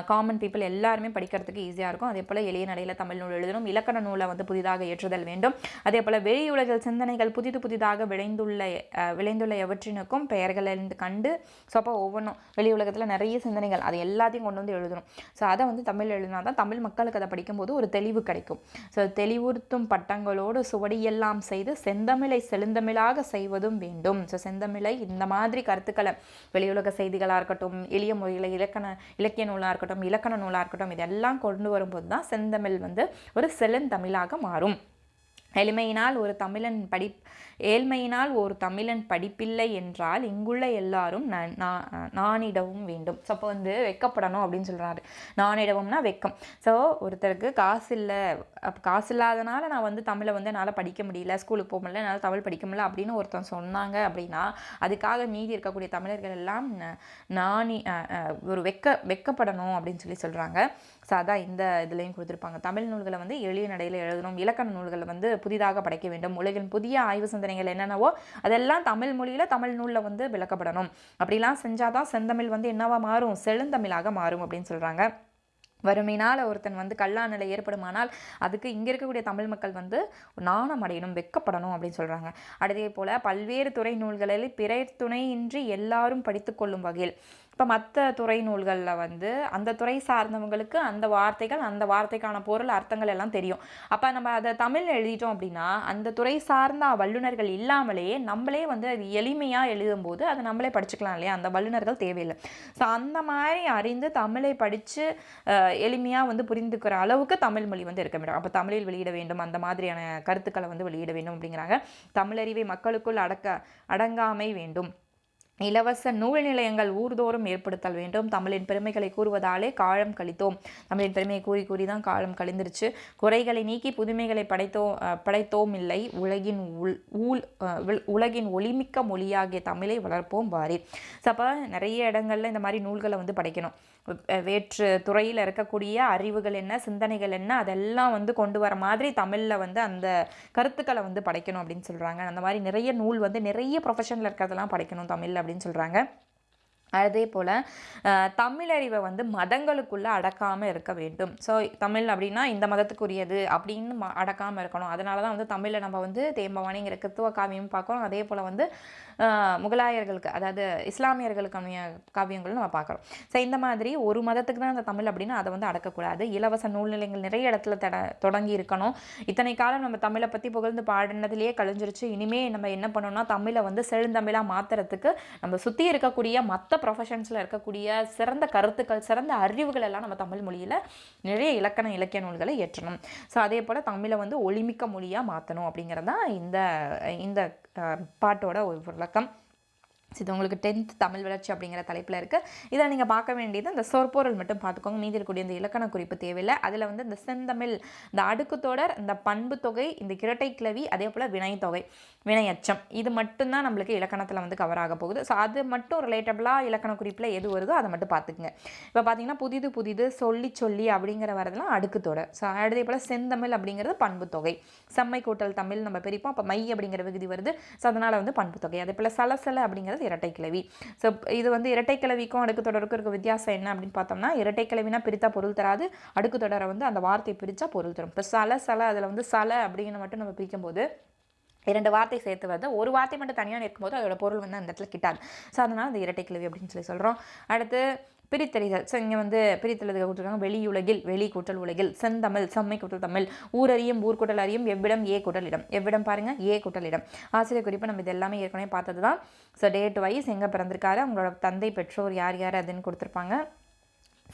காமன் பீப்புள் எல்லாருமே படிக்கிறதுக்கு ஈஸியாக இருக்கும். அதே போல் எளிய நடையில் தமிழ் நூல் எழுதணும், இலக்கண நூலை வந்து புதிதாக இயற்றுதல் வேண்டும். அதே போல் வெளியுலகில் சிந்தனைகள் புதிதாக விளைந்துள்ள எவற்றினுக்கும் பெயர்கள் கண்டு, ஸோ அப்போ ஒவ்வொன்றும் வெளி உலகத்தில் நிறைய சிந்தனைகள் அது எல்லாத்தையும் கொண்டு வந்து எழுதணும். ஸோ அதை வந்து தமிழ் எழுதினா தான் தமிழ் மக்களுக்கு அதை படிக்கும்போது ஒரு தெளிவு கிடைக்கும். ஸோ தெளிவுறுத்தும் பட்டங்களோடு சுவடியெல்லாம் செய்து செந்தமிழை செழுந்தமிழாக செய்வதும் வேண்டும். ஸோ செந்தமிழை இந்த மாதிரி கருத்துக்களை வெளியுலக செய்திகளாக இருக்கட்டும், எளிய முறையில் இலக்கிய நூலாக இருக்கட்டும், இலக்கண நூலாக இருக்கட்டும், இதெல்லாம் கொண்டு வரும்போது தான் செந்தமிழ் வந்து ஒரு செழுந்தமிழாக மாறும். ஏழ்மையினால் ஒரு தமிழன் படிப்பில்லை என்றால் இங்குள்ள எல்லாரும் நானிடவும் வேண்டும். ஸோ அப்போ வந்து வெக்கப்படணும் அப்படின்னு சொல்கிறாரு. நானிடவும்னா வெக்கம். ஸோ ஒருத்தருக்கு காசு இல்லை, காசு இல்லாதனால நான் வந்து தமிழை வந்து என்னால் படிக்க முடியல, ஸ்கூலுக்கு போக முடியல, என்னால் தமிழ் படிக்க முடியல அப்படின்னு ஒருத்தன் சொன்னாங்க அப்படின்னா அதுக்காக மீதி இருக்கக்கூடிய தமிழர்கள் எல்லாம் ஒரு வெக்கப்படணும் அப்படின்னு சொல்கிறாங்க. ஸோ அதான் இந்த இதுலேயும் கொடுத்துருப்பாங்க. தமிழ் நூல்களை வந்து எளிய நடையில் எழுதணும், இலக்கண நூல்களை வந்து புதிதாக படைக்க வேண்டும், உலகின் புதிய ஆய்வு சிந்தனைகள் என்னென்னவோ அதெல்லாம் தமிழ் மொழியில் தமிழ் நூலில் வந்து விளக்கப்படணும். அப்படிலாம் செஞ்சாதான் செந்தமிழ் வந்து என்னவா மாறும், செழுந்தமிழாக மாறும் அப்படின்னு சொல்கிறாங்க. வறுமையினால் ஒருத்தன் வந்து கல்லா நிலை ஏற்படுமானால் அதுக்கு இங்கே இருக்கக்கூடிய தமிழ் மக்கள் வந்து நாணம் அடையணும், வெக்கப்படணும் அப்படின்னு சொல்கிறாங்க. அதே போல் பல்வேறு துறை நூல்களில் பிறர் துணையின்றி எல்லாரும் படித்து கொள்ளும் வகையில் இப்போ மற்ற துறை நூல்களில் வந்து அந்த துறை சார்ந்தவங்களுக்கு அந்த வார்த்தைகள், அந்த வார்த்தைக்கான பொருள், அர்த்தங்கள் எல்லாம் தெரியும். அப்போ நம்ம அதை தமிழ் எழுதிட்டோம் அப்படின்னா அந்த துறை சார்ந்த வல்லுநர்கள் இல்லாமலே நம்மளே வந்து அது எளிமையாக எழுதும்போது அதை நம்மளே படிச்சுக்கலாம் இல்லையா, அந்த வல்லுநர்கள் தேவையில்லை. ஸோ அந்த மாதிரி அறிந்து தமிழை படித்து எளிமையாக வந்து புரிந்துக்கிற அளவுக்கு தமிழ் மொழி வந்து இருக்க வேண்டும். அப்போ தமிழில் வெளியிட வேண்டும், அந்த மாதிரியான கருத்துக்களை வந்து வெளியிட வேண்டும் அப்படிங்கிறாங்க. தமிழறிவை மக்களுக்குள் அடங்காமை வேண்டும். இலவச நூல் நிலையங்கள் ஊர்தோறும் ஏற்படுத்தல் வேண்டும். தமிழின் பெருமைகளை கூறுவதாலே காலம் கழித்தோம். தமிழின் பெருமையை கூறி கூறி தான் காலம் கழிந்துருச்சு. குறைகளை நீக்கி புதுமைகளை படைத்தோம் இல்லை. உலகின் ஒளிமிக்க மொழியாகிய தமிழை வளர்ப்போம் வாரி. ஸோ அப்போ நிறைய இடங்கள்ல இந்த மாதிரி நூல்களை வந்து படைக்கணும். வேற்று துறையில் இருக்கக்கூடிய அறிவுகள் என்ன, சிந்தனைகள் என்ன, அதெல்லாம் வந்து கொண்டு வர மாதிரி தமிழில் வந்து அந்த கருத்துக்களை வந்து படைக்கணும் அப்படின்னு சொல்கிறாங்க. அந்த மாதிரி நிறைய நூல் வந்து நிறைய ப்ரொஃபஷனில் இருக்கிறதெல்லாம் படைக்கணும் தமிழ் அப்படின்னு சொல்கிறாங்க. அதே போல் தமிழறிவை வந்து மதங்களுக்குள்ளே அடக்காமல் இருக்க வேண்டும். ஸோ தமிழ் அப்படின்னா இந்த மதத்துக்குரியது அப்படின்னு அடக்காமல் இருக்கணும். அதனால தான் வந்து தமிழில் நம்ம வந்து தேம்பவாணிங்கிற கிறித்துவ காவியம் பார்க்குறோம். அதே போல் வந்து முகலாயர்களுக்கு, அதாவது இஸ்லாமியர்களுக்கான காவியங்களும் நம்ம பார்க்குறோம். ஸோ இந்த மாதிரி ஒரு மதத்துக்கு தான் அந்த தமிழ் அப்படின்னா அதை வந்து அடக்கக்கூடாது. இலவச நூல் நிலையங்கள் நிறைய இடத்துல தொடங்கி இருக்கணும். இத்தனை காலம் நம்ம தமிழை பற்றி புகழ்ந்து பாடினதுலேயே கழிஞ்சிருச்சு. இனிமேல் நம்ம என்ன பண்ணோம்னா தமிழை வந்து செழுந்தமிழாக மாற்றுறதுக்கு நம்ம சுற்றி இருக்கக்கூடிய மற்ற ப்ரொஃபஷன்ஸில் இருக்கக்கூடிய சிறந்த கருத்துக்கள், சிறந்த அறிவுகள் எல்லாம் நம்ம தமிழ் மொழியில் நிறைய இலக்கிய நூல்களை ஏற்றணும். ஸோ அதே போல் தமிழை வந்து ஒளிமிக்க மொழியாக மாற்றணும் அப்படிங்கிறது தான் இந்த பாட்டோட ஒரு விளக்கம். இது உங்களுக்கு 10th தமிழ் வளர்ச்சி அப்படிங்கிற தலைப்பில் இருக்குது. இதில் நீங்கள் பார்க்க வேண்டியது இந்த சொற்பொருள் மட்டும் பார்த்துக்கோங்க. மீதி இருக்கக்கூடிய இந்த இலக்கண குறிப்பு தேவையில்லை. அதில் வந்து இந்த செந்தமிழ், இந்த அடுக்குத்தொடர், இந்த பண்பு தொகை, இந்த இரட்டை கிளவி, அதே போல் வினைத்தொகை, வினையச்சம், இது மட்டும்தான் நம்மளுக்கு இலக்கணத்தில் வந்து கவர் ஆக போகுது. ஸோ அது மட்டும் ரிலேட்டபிளாக இலக்கண குறிப்பில் எது வருதோ அதை மட்டும் பார்த்துக்குங்க. இப்போ பார்த்தீங்கன்னா புதிது சொல்லி அப்படிங்கிற வரதெல்லாம் அடுக்குத்தொடர். ஸோ அதே போல் செந்தமிழ் அப்படிங்கிறது பண்பு தொகை. செம்மை கூட்டல் தமிழ் நம்ம பிரிப்போம். அப்போ மை அப்படிங்கிற விகுதி வருது. ஸோ அதனால் வந்து பண்பு தொகை. அதே போல் சலசல அப்படிங்கிறது இரட்டை கிளவி. ஸோ இது வந்து இரட்டை கிளவிக்கும் அடுக்கு தொடருக்கும் இருக்க வித்தியாசம் என்ன அப்படின்னு பார்த்தோம்னா, இரட்டை கிளவினா பிரித்தா பொருள் தராது, அடுக்கு தொடரை வந்து அந்த வார்த்தையை பிரித்தா பொருள் தரும். இப்போ சல அதில் வந்து சல அப்படிங்கிற மட்டும் நம்ம பிரிக்கும் போது 2 வார்த்தை சேர்த்து வருது. ஒரு வார்த்தை மட்டும் தனியாக இருக்கும்போது அதோட பொருள் வந்து அந்த இடத்துல கிட்டாது. ஸோ அதனால் அந்த இரட்டை கிளவி அப்படின்னு சொல்லி சொல்கிறோம். அடுத்து பிரித்தறிதல். ஸோ இங்கே வந்து பிரித்தெழுதுக கொடுத்துருக்காங்க. வெளியுலகில், வெளி கூட்டல் உலகில், செந்தமிழ், செம்மை கூட்டல் தமிழ், ஊரறியும், ஊர் கூட்டல் அறியும், எவ்விடம், ஏ கூட்டல் இடம். எவ்விடம் பாருங்கள், ஏ கூட்டல் இடம். ஆசிரியர் குறிப்பு நம்ம இது எல்லாமே ஏற்கனவே பார்த்தது தான். ஸோ டேட் வைஸ் எங்கே பிறந்திருக்காரு, அவங்களோட தந்தை பெற்றோர் யார் அதுன்னு கொடுத்துருப்பாங்க.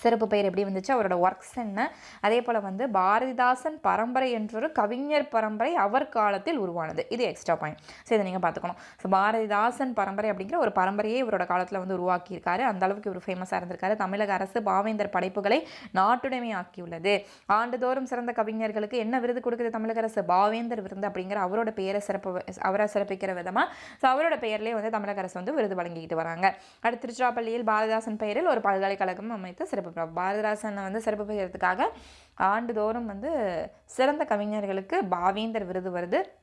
சிறப்பு பெயர் எப்படி வந்துச்சு, அவரோட ஒர்க்ஸ் என்ன, அதே போல் வந்து பாரதிதாசன் பரம்பரை என்றொரு கவிஞர் பரம்பரை அவர் காலத்தில் உருவானது. இது எக்ஸ்ட்ரா பாயிண்ட். ஸோ இதை நீங்கள் பார்த்துக்கணும். ஸோ பாரதிதாசன் பரம்பரை அப்படிங்கிற ஒரு பரம்பரையே இவரோட காலத்தில் வந்து உருவாக்கியிருக்காரு. அந்த அளவுக்கு இவர் ஃபேமஸாக இருந்திருக்காரு. தமிழக அரசு பாவேந்தர் படைப்புகளை நாட்டுடைமையாக்கியுள்ளது. ஆண்டுதோறும் சிறந்த கவிஞர்களுக்கு என்ன விருது கொடுக்குது தமிழக அரசு, பாவேந்தர் விருது அப்படிங்கிற அவரோட பெயரை அவரை சிறப்பிக்கிற விதமாக ஸோ அவரோட பெயர்லேயே வந்து தமிழக அரசு வந்து விருது வழங்கிக்கிட்டு வராங்க. அடுத்து திருச்சிராப்பள்ளியில் பாரதிதாசன் பெயரில் ஒரு பல்கலைக்கழகம் அமைத்து சிறப்பு பாரதிதாசனை வந்து சிறப்பு பெயர்றதுக்காக ஆண்டுதோறும் வந்து சிறந்த கவிஞர்களுக்கு பாவேந்தர் விருது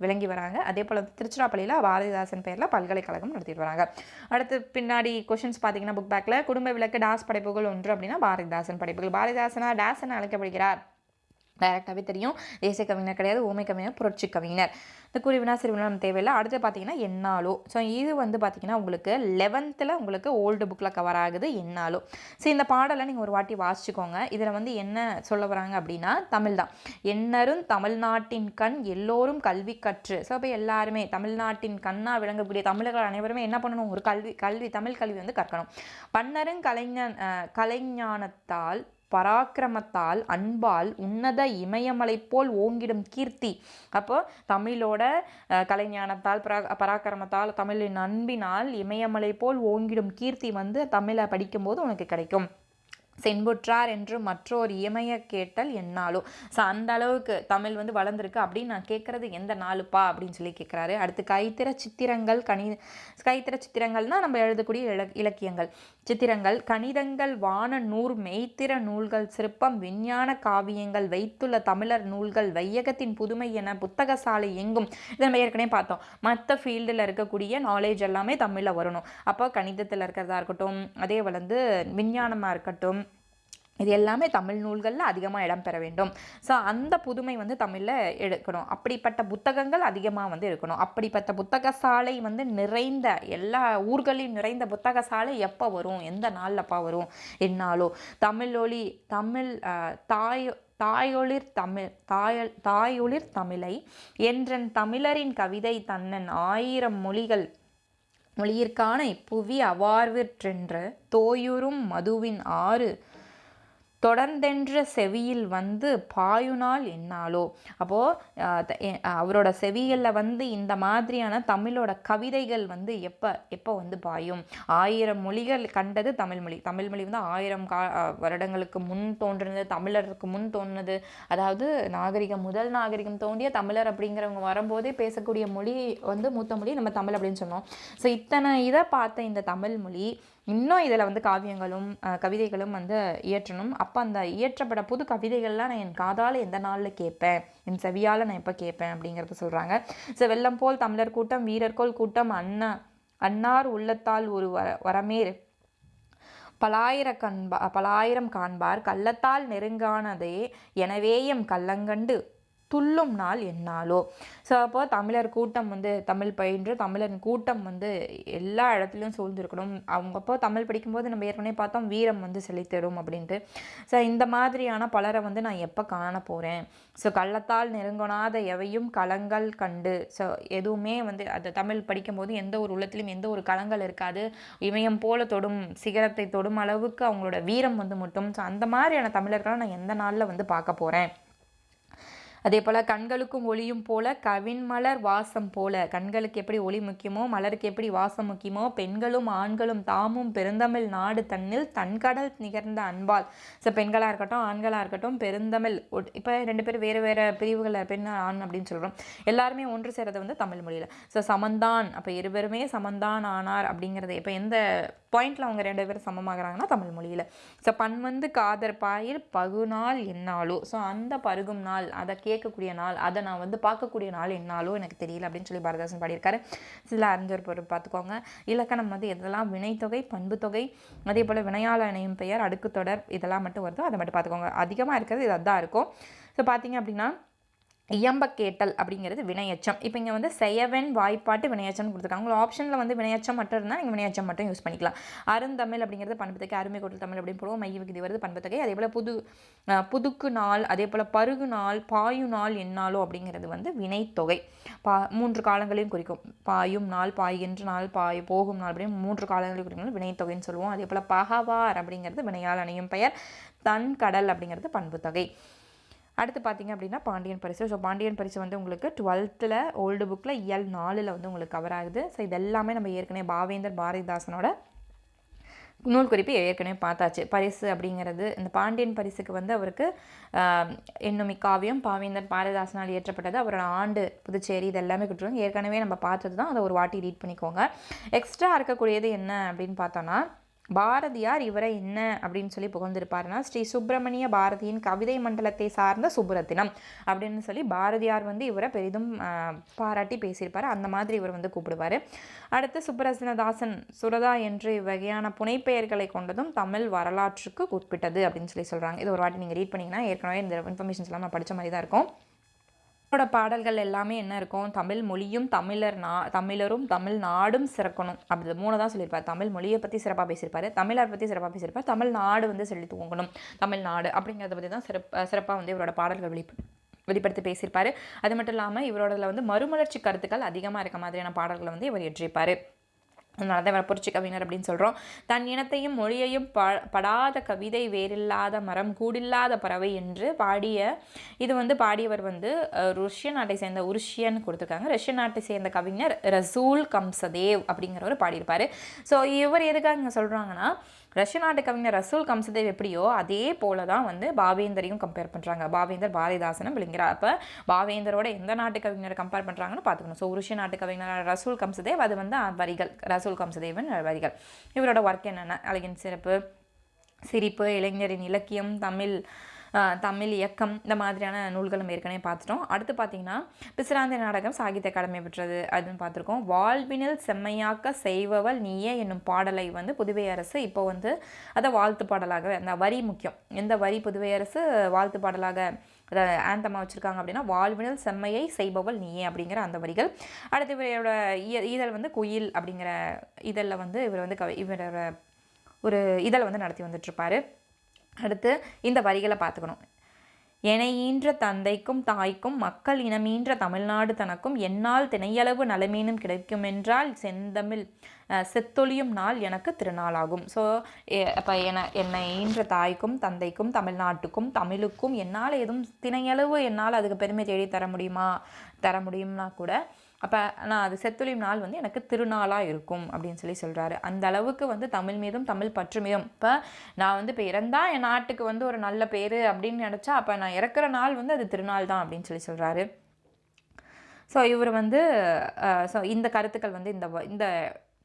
விளங்கி வராங்க. அதே போல் திருச்சிராப்பள்ளியில் பாரதிதாசன் பெயரில் பல்கலைக்கழகம் நடத்திட்டு வராங்க. அடுத்து பின்னாடி கொஷின்ஸ் பார்த்தீங்கன்னா புக் பேக்கில் குடும்ப விளக்கு டாஸ் படைப்புகள் ஒன்று அப்படின்னா பாரதிதாசன் படைப்புகள். பாரதிதாசனா டாஸ் என அழைக்கப்படுகிறார், டைரக்டாகவே தெரியும். தேசிய கவிஞர் கிடையாது, ஊமை கவிஞர், புரட்சி கவிஞர். இந்த குறிவினா சிறுவினா நம்ம தேவையில்லை. அடுத்து பார்த்தீங்கன்னா என்னாலோ. ஸோ இது வந்து பார்த்தீங்கன்னா உங்களுக்கு 11th உங்களுக்கு ஓல்டு புக்கில் கவர் ஆகுது என்னாலோ. ஸோ இந்த பாடலை நீங்கள் ஒரு வாட்டி வாசிச்சுக்கோங்க. இதில் வந்து என்ன சொல்ல வராங்க அப்படின்னா தமிழ் தான். எண்ணரும் தமிழ்நாட்டின் கண் எல்லோரும் கல்வி கற்று. ஸோ அப்போ எல்லாருமே தமிழ்நாட்டின் கண்ணாக விளங்கக்கூடிய தமிழர்கள் அனைவருமே என்ன பண்ணணும், ஒரு தமிழ் கல்வி வந்து கற்கணும். பன்னரும் கலைஞானத்தால் பராக்கிரமத்தால் அன்பால் உன்னத இமயமலை போல் ஓங்கிடும் கீர்த்தி. அப்போ தமிழோட கலைஞானத்தால் பராக்கிரமத்தால் தமிழின் அன்பினால் இமயமலை போல் ஓங்கிடும் கீர்த்தி வந்து தமிழை படிக்கும்போது உனக்கு கிடைக்கும். சென்புற்றார் என்று மற்றொரு இயமைய கேட்டல் என்னாலும். ஸோ அந்த அளவுக்கு தமிழ் வந்து வளர்ந்துருக்கு அப்படின்னு நான் கேட்குறது எந்த நாளுப்பா அப்படின்னு சொல்லி கேட்குறாரு. அடுத்து கைத்திற சித்திரங்கள்னால் நம்ம எழுதக்கூடிய இலக்கியங்கள், சித்திரங்கள், கணிதங்கள், வான நூறு, மெய்த்திற நூல்கள், சிற்பம், விஞ்ஞான காவியங்கள், வைத்துள்ள தமிழர் நூல்கள், வையகத்தின் புதுமை என புத்தக சாலை எங்கும். இதை நம்ம ஏற்கனவே பார்த்தோம். மற்ற ஃபீல்டில் இருக்கக்கூடிய நாலேஜ் எல்லாமே தமிழில் வரணும். அப்போ கணிதத்தில் இருக்கிறதா இருக்கட்டும், அதே வந்து விஞ்ஞானமாக இருக்கட்டும், இது எல்லாமே தமிழ் நூல்களில் அதிகமாக இடம்பெற வேண்டும். ஸோ அந்த புதுமை வந்து தமிழில் எடுக்கணும். அப்படிப்பட்ட புத்தகங்கள் அதிகமாக வந்து இருக்கணும். அப்படிப்பட்ட புத்தக சாலை வந்து நிறைந்த எல்லா ஊர்களையும் நிறைந்த புத்தக சாலை எப்போ வரும், எந்த நாளில்ப்பா வரும் என்னாலோ தமிழ் தாயொளிர் தமிழை என்றன் தமிழரின் கவிதை தன்னன் 1000 மொழியிற்கான இப்புவி அவார்விற்றென்ற தோயுறும் மதுவின் ஆறு தொடர்ந்தென்ற செவியில் வந்து பாயுநாள் என்னாலோ. அப்போது அவரோட செவிகளில் வந்து இந்த மாதிரியான தமிழோட கவிதைகள் வந்து எப்போ வந்து பாயும். 1000 மொழிகள் கண்டது தமிழ்மொழி வந்து 1000 வருடங்களுக்கு முன் தோன்றினது, தமிழருக்கு முன் தோன்றினது. அதாவது முதல் நாகரிகம் தோன்றிய தமிழர் அப்படிங்கிறவங்க வரும்போதே பேசக்கூடிய மொழி வந்து மூத்த மொழி நம்ம தமிழ் அப்படின்னு சொன்னோம். ஸோ இத்தனை இதை பார்த்த இந்த தமிழ்மொழி இன்னும் இதில் வந்து காவியங்களும் கவிதைகளும் வந்து இயற்றணும். அப்போ அந்த இயற்றப்பட புது கவிதைகள்லாம் நான் என் காதால் எந்த நாளில் கேட்பேன், என் செவியால் நான் எப்போ கேட்பேன் அப்படிங்கிறத சொல்கிறாங்க. ஸோ வெள்ளம் போல் தமிழர் கூட்டம் வீரர்கோள் கூட்டம் அன்னார் உள்ளத்தால் ஒரு வரமேர் பலாயிரம் காண்பார் கள்ளத்தால் நெருங்கானதே எனவே எம் கள்ளங்கண்டு துள்ளும் நாள் என்னாலோ. ஸோ அப்போ தமிழர் கூட்டம் வந்து தமிழ் பயின்று தமிழர் கூட்டம் வந்து எல்லா இடத்துலையும் சூழ்ந்திருக்கணும். அவங்க அப்போ தமிழ் படிக்கும்போது நம்ம ஏற்கனவே பார்த்தோம் வீரம் வந்து செழித்திடும் அப்படின்ட்டு. ஸோ இந்த மாதிரியான பலரை வந்து நான் எப்போ காண போகிறேன். ஸோ கள்ளத்தால் நெருங்கொணாத எவையும் களங்கள் கண்டு. ஸோ எதுவுமே வந்து அது தமிழ் படிக்கும்போது எந்த ஒரு உள்ளத்திலும் எந்த ஒரு களங்கள் இருக்காது. இமயம் போல சிகரத்தை தொடும் அளவுக்கு அவங்களோட வீரம் வந்து முட்டும். ஸோ அந்த மாதிரியான தமிழர்களை நான் எந்த நாளில் வந்து பார்க்க போகிறேன். அதே போல் கண்களுக்கும் ஒளியும் போல கவின்மலர் வாசம் போல. கண்களுக்கு எப்படி ஒளி முக்கியமோ மலருக்கு எப்படி வாசம் முக்கியமோ பெண்களும் ஆண்களும் தாமும் பெருந்தமிழ் நாடு தன்னில் தன்கடல் நிகர்ந்த அன்பால். ஸோ பெண்களாக இருக்கட்டும் ஆண்களாக இருக்கட்டும் பெருந்தமிழ் இப்போ 2 பேர் வேறு பிரிவுகளில் பெண் ஆண் அப்படின்னு சொல்கிறோம். எல்லாருமே ஒன்று சேர்றது வந்து தமிழ் மொழியில். ஸோ சமந்தான், அப்போ இருவருமே சமந்தான் ஆனார் அப்படிங்கிறது இப்போ எந்த பாயிண்டில் அவங்க 2 பேரும் சமமாகறாங்கன்னா தமிழ் மொழியில். ஸோ பன்வந்து காதர் பாயில் பகுநாள் என்னாலோ. ஸோ அந்த பருகும் நாள், அதை கேட்கக்கூடிய நாள், அதை நான் வந்து பார்க்கக்கூடிய நாள் என்னாலோ எனக்கு தெரியல அப்படின்னு சொல்லி பாரதிதாசன் பாடியிருக்காரு. சில அறிஞர் பொருள் பார்த்துக்கோங்க. இலக்கணம் வந்து எதெல்லாம் வினைத்தொகை பண்புத்தொகை அதே போல் வினையாள இணையும் பெயர் அடுக்கு தொடர் இதெல்லாம் மட்டும் வருதோ அதை மட்டும் பார்த்துக்கோங்க. அதிகமாக இருக்கிறது இது அதான் இருக்கும். ஸோ பார்த்தீங்க அப்படின்னா இயம்ப கேட்டல் அப்படிங்கிறது வினையச்சம். இப்போ இங்கே வந்து செயவெண் வாய்ப்பாட்டு வினையச்சம் கொடுத்துருக்காங்க. உங்கள் ஆப்ஷனில் வந்து வினையச்சம் மட்டும் இருந்தால் நீங்கள் வினையச்சம் மட்டும் யூஸ் பண்ணிக்கலாம். அருந்தமிழ் அப்படிங்கிறது பண்புத்தொகை, அருமை கூட்டல் தமிழ் அப்படின்னு போடுவோம். மைய விகுதி வருது பண்புத்தொகை. அதே போல் புதுக்கு நாள் அதே போல் பருகு நாள் பாயு நாள் என்னாலோ அப்படிங்கிறது வந்து வினைத்தொகை. 3 காலங்களையும் குறிக்கும். பாயும் நாள் பாய்கின்ற நாள் போகும் நாள் அப்படின்னு 3 காலங்களையும் குறிக்கும் வினைத்தொகைன்னு சொல்லுவோம். அதே போல் பகவார் அப்படிங்கிறது வினையால் அணையும் பெயர். தன் கடல் அப்படிங்கிறது பண்புத்தொகை. அடுத்து பார்த்திங்க அப்படின்னா பாண்டியன் பரிசு. ஸோ பாண்டியன் பரிசு வந்து உங்களுக்கு 12th ஓல்டு புக்கில் இயல் 4 வந்து உங்களுக்கு கவர் ஆகுது. ஸோ இதெல்லாமே நம்ம ஏற்கனவே பாவேந்தர் பாரதிதாசனோட நூல் குறிப்பு ஏற்கனவே பார்த்தாச்சு. பரிசு அப்படிங்கிறது இந்த பாண்டியன் பரிசுக்கு வந்து அவருக்கு என்னும் காவியம் பாவேந்தர் பாரதிதாசனால் இயற்றப்பட்டது. அவரோட ஆண்டு புதுச்சேரி இது எல்லாமே கொடுத்துருவாங்க. ஏற்கனவே நம்ம பார்த்தது தான், அதை ஒரு வாட்டி ரீட் பண்ணிக்கோங்க. எக்ஸ்ட்ரா இருக்கக்கூடியது என்ன அப்படின்னு பார்த்தோன்னா பாரதியார் இவரை என்ன அப்படின்னு சொல்லி புகழ்ந்திருப்பாருன்னா ஸ்ரீ சுப்பிரமணிய பாரதியின் கவிதை மண்டலத்தை சார்ந்த சுப்புரத்தினம் அப்படின்னு சொல்லி பாரதியார் வந்து இவரை பெரிதும் பாராட்டி பேசியிருப்பார். அந்த மாதிரி இவர் வந்து கூப்பிடுவார். அடுத்து சுப்பரத்தினதாசன் சுரதா என்று இவ்வகையான புனைப்பெயர்களை கொண்டதும் தமிழ் வரலாற்றுக்கு உட்பட்டது அப்படின்னு சொல்லி சொல்கிறாங்க. இது ஒரு வாட்டி நீங்கள் ரீட் பண்ணிங்கன்னா ஏற்கனவே இந்த இன்ஃபர்மேஷன்ஸ் எல்லாம் நான் படித்த மாதிரி தான் இருக்கும். பாடல்கள் எல்லாமே என்ன இருக்கும், தமிழ் மொழியும் தமிழரும் தமிழ் நாடும் சிறக்கணும் அப்படி 3 தான் சொல்லியிருப்பார். தமிழ் மொழியை பற்றி சிறப்பாக பேசியிருப்பார், தமிழர் பற்றி சிறப்பாக பேசியிருப்பார், தமிழ்நாடு வந்து செழித்து ஓங்கணும் தமிழ்நாடு அப்படிங்கிறத பற்றி தான் சிறப்பாக வந்து இவரோட பாடல்கள் வெளிப்படுத்தி பேசியிருப்பார். அது மட்டும் இல்லாமல் இவரோடதில் வந்து மறுமலர்ச்சி கருத்துக்கள் அதிகமாக இருக்க மாதிரியான பாடல்களை வந்து இவர் இயற்றியிருப்பார். அதனால தான் இவரை புரட்சி கவிஞர் அப்படின்னு சொல்கிறோம். தன் இனத்தையும் மொழியையும் படாத கவிதை வேறில்லாத மரம் கூடில்லாத பறவை என்று இது வந்து பாடியவர் வந்து ரஷ்ய நாட்டை சேர்ந்த உருஷியன் கொடுத்துருக்காங்க. ரஷ்ய நாட்டை சேர்ந்த கவிஞர் ரசூல் கம்சதேவ் அப்படிங்கிறவர் பாடியிருப்பார். ஸோ இவர் எதுக்காக இங்கே சொல்கிறாங்கன்னா ரஷ்ய நாட்டு கவிஞர் ரசூல் கம்சதேவ் எப்படியோ அதே போல தான் வந்து பாவேந்தரையும் கம்பேர் பண்ணுறாங்க. பாவேந்தர் பாரதிதாசனும் விளங்குகிறார். அப்போ பாவேந்தரோட எந்த நாட்டு கவிஞரை கம்பேர் பண்ணுறாங்கன்னு பார்த்துக்கணும். ஸோ உருஷிய நாட்டு கவிஞர் ரசூல் கம்சதேவ் அது வந்து வரிகள் ரசூல் கம்சதேவன் வரிகள். இவரோட ஒர்க் என்னென்ன அழகின் சிறப்பு, சிரிப்பு, இளைஞரின் இலக்கியம், தமிழ் தமிழ் இயக்கம் இந்த மாதிரியான நூல்களும் ஏற்கனவே பார்த்துட்டோம். அடுத்து பார்த்திங்கன்னா பிசிராந்தி நாடகம் சாகித்ய அகாடமி பெற்றது அதுன்னு பார்த்துருக்கோம். வாழ்வினில் செம்மையாக்க செய்பவள் நீயே என்னும் பாடலை வந்து புதுவை அரசு இப்போ வந்து அதை வாழ்த்து பாடலாக, அந்த வரி முக்கியம், எந்த வரி புதுவை அரசு வாழ்த்து பாடலாக அதை ஆந்தமாக வச்சுருக்காங்க அப்படின்னா வாழ்வினில் செம்மையை செய்பவள் நீயே அப்படிங்கிற அந்த வரிகள். அடுத்து இவரோட இதழ் வந்து குயில் அப்படிங்கிற இதழில் வந்து இவர் வந்து இவரோட ஒரு இதழை வந்து நடத்தி வந்துட்டுருப்பார். அடுத்து இந்த வரிகளை பார்த்துக்கணும். எனையீன்ற தந்தைக்கும் தாய்க்கும் மக்கள் இனமீன்ற தமிழ்நாடு தனக்கும் என்னால் திணையளவு நலமீனும் கிடைக்குமென்றால் செந்தமிழ் செத்தொழியும் நாள் எனக்கு திருநாளாகும். ஸோ அப்போ என்னை ஈன்ற தாய்க்கும் தந்தைக்கும் தமிழ்நாட்டுக்கும் தமிழுக்கும் என்னால் எதுவும் திணையளவு என்னால் அதுக்கு பெருமை தேடி தர முடியும்னா கூட அப்போ நான் அது செத்தொழியும் நாள் வந்து எனக்கு திருநாளாக இருக்கும் அப்படின்னு சொல்கிறாரு. அந்த அளவுக்கு வந்து தமிழ் மீதும் தமிழ் பற்று மீதும், இப்போ நான் வந்து இப்போ இறந்தால் என் நாட்டுக்கு வந்து ஒரு நல்ல பேர் அப்படின்னு நினச்சா அப்போ நான் இறக்குற நாள் வந்து அது திருநாள் தான் அப்படின்னு சொல்கிறாரு. ஸோ இவர் வந்து இந்த கருத்துக்கள் வந்து இந்த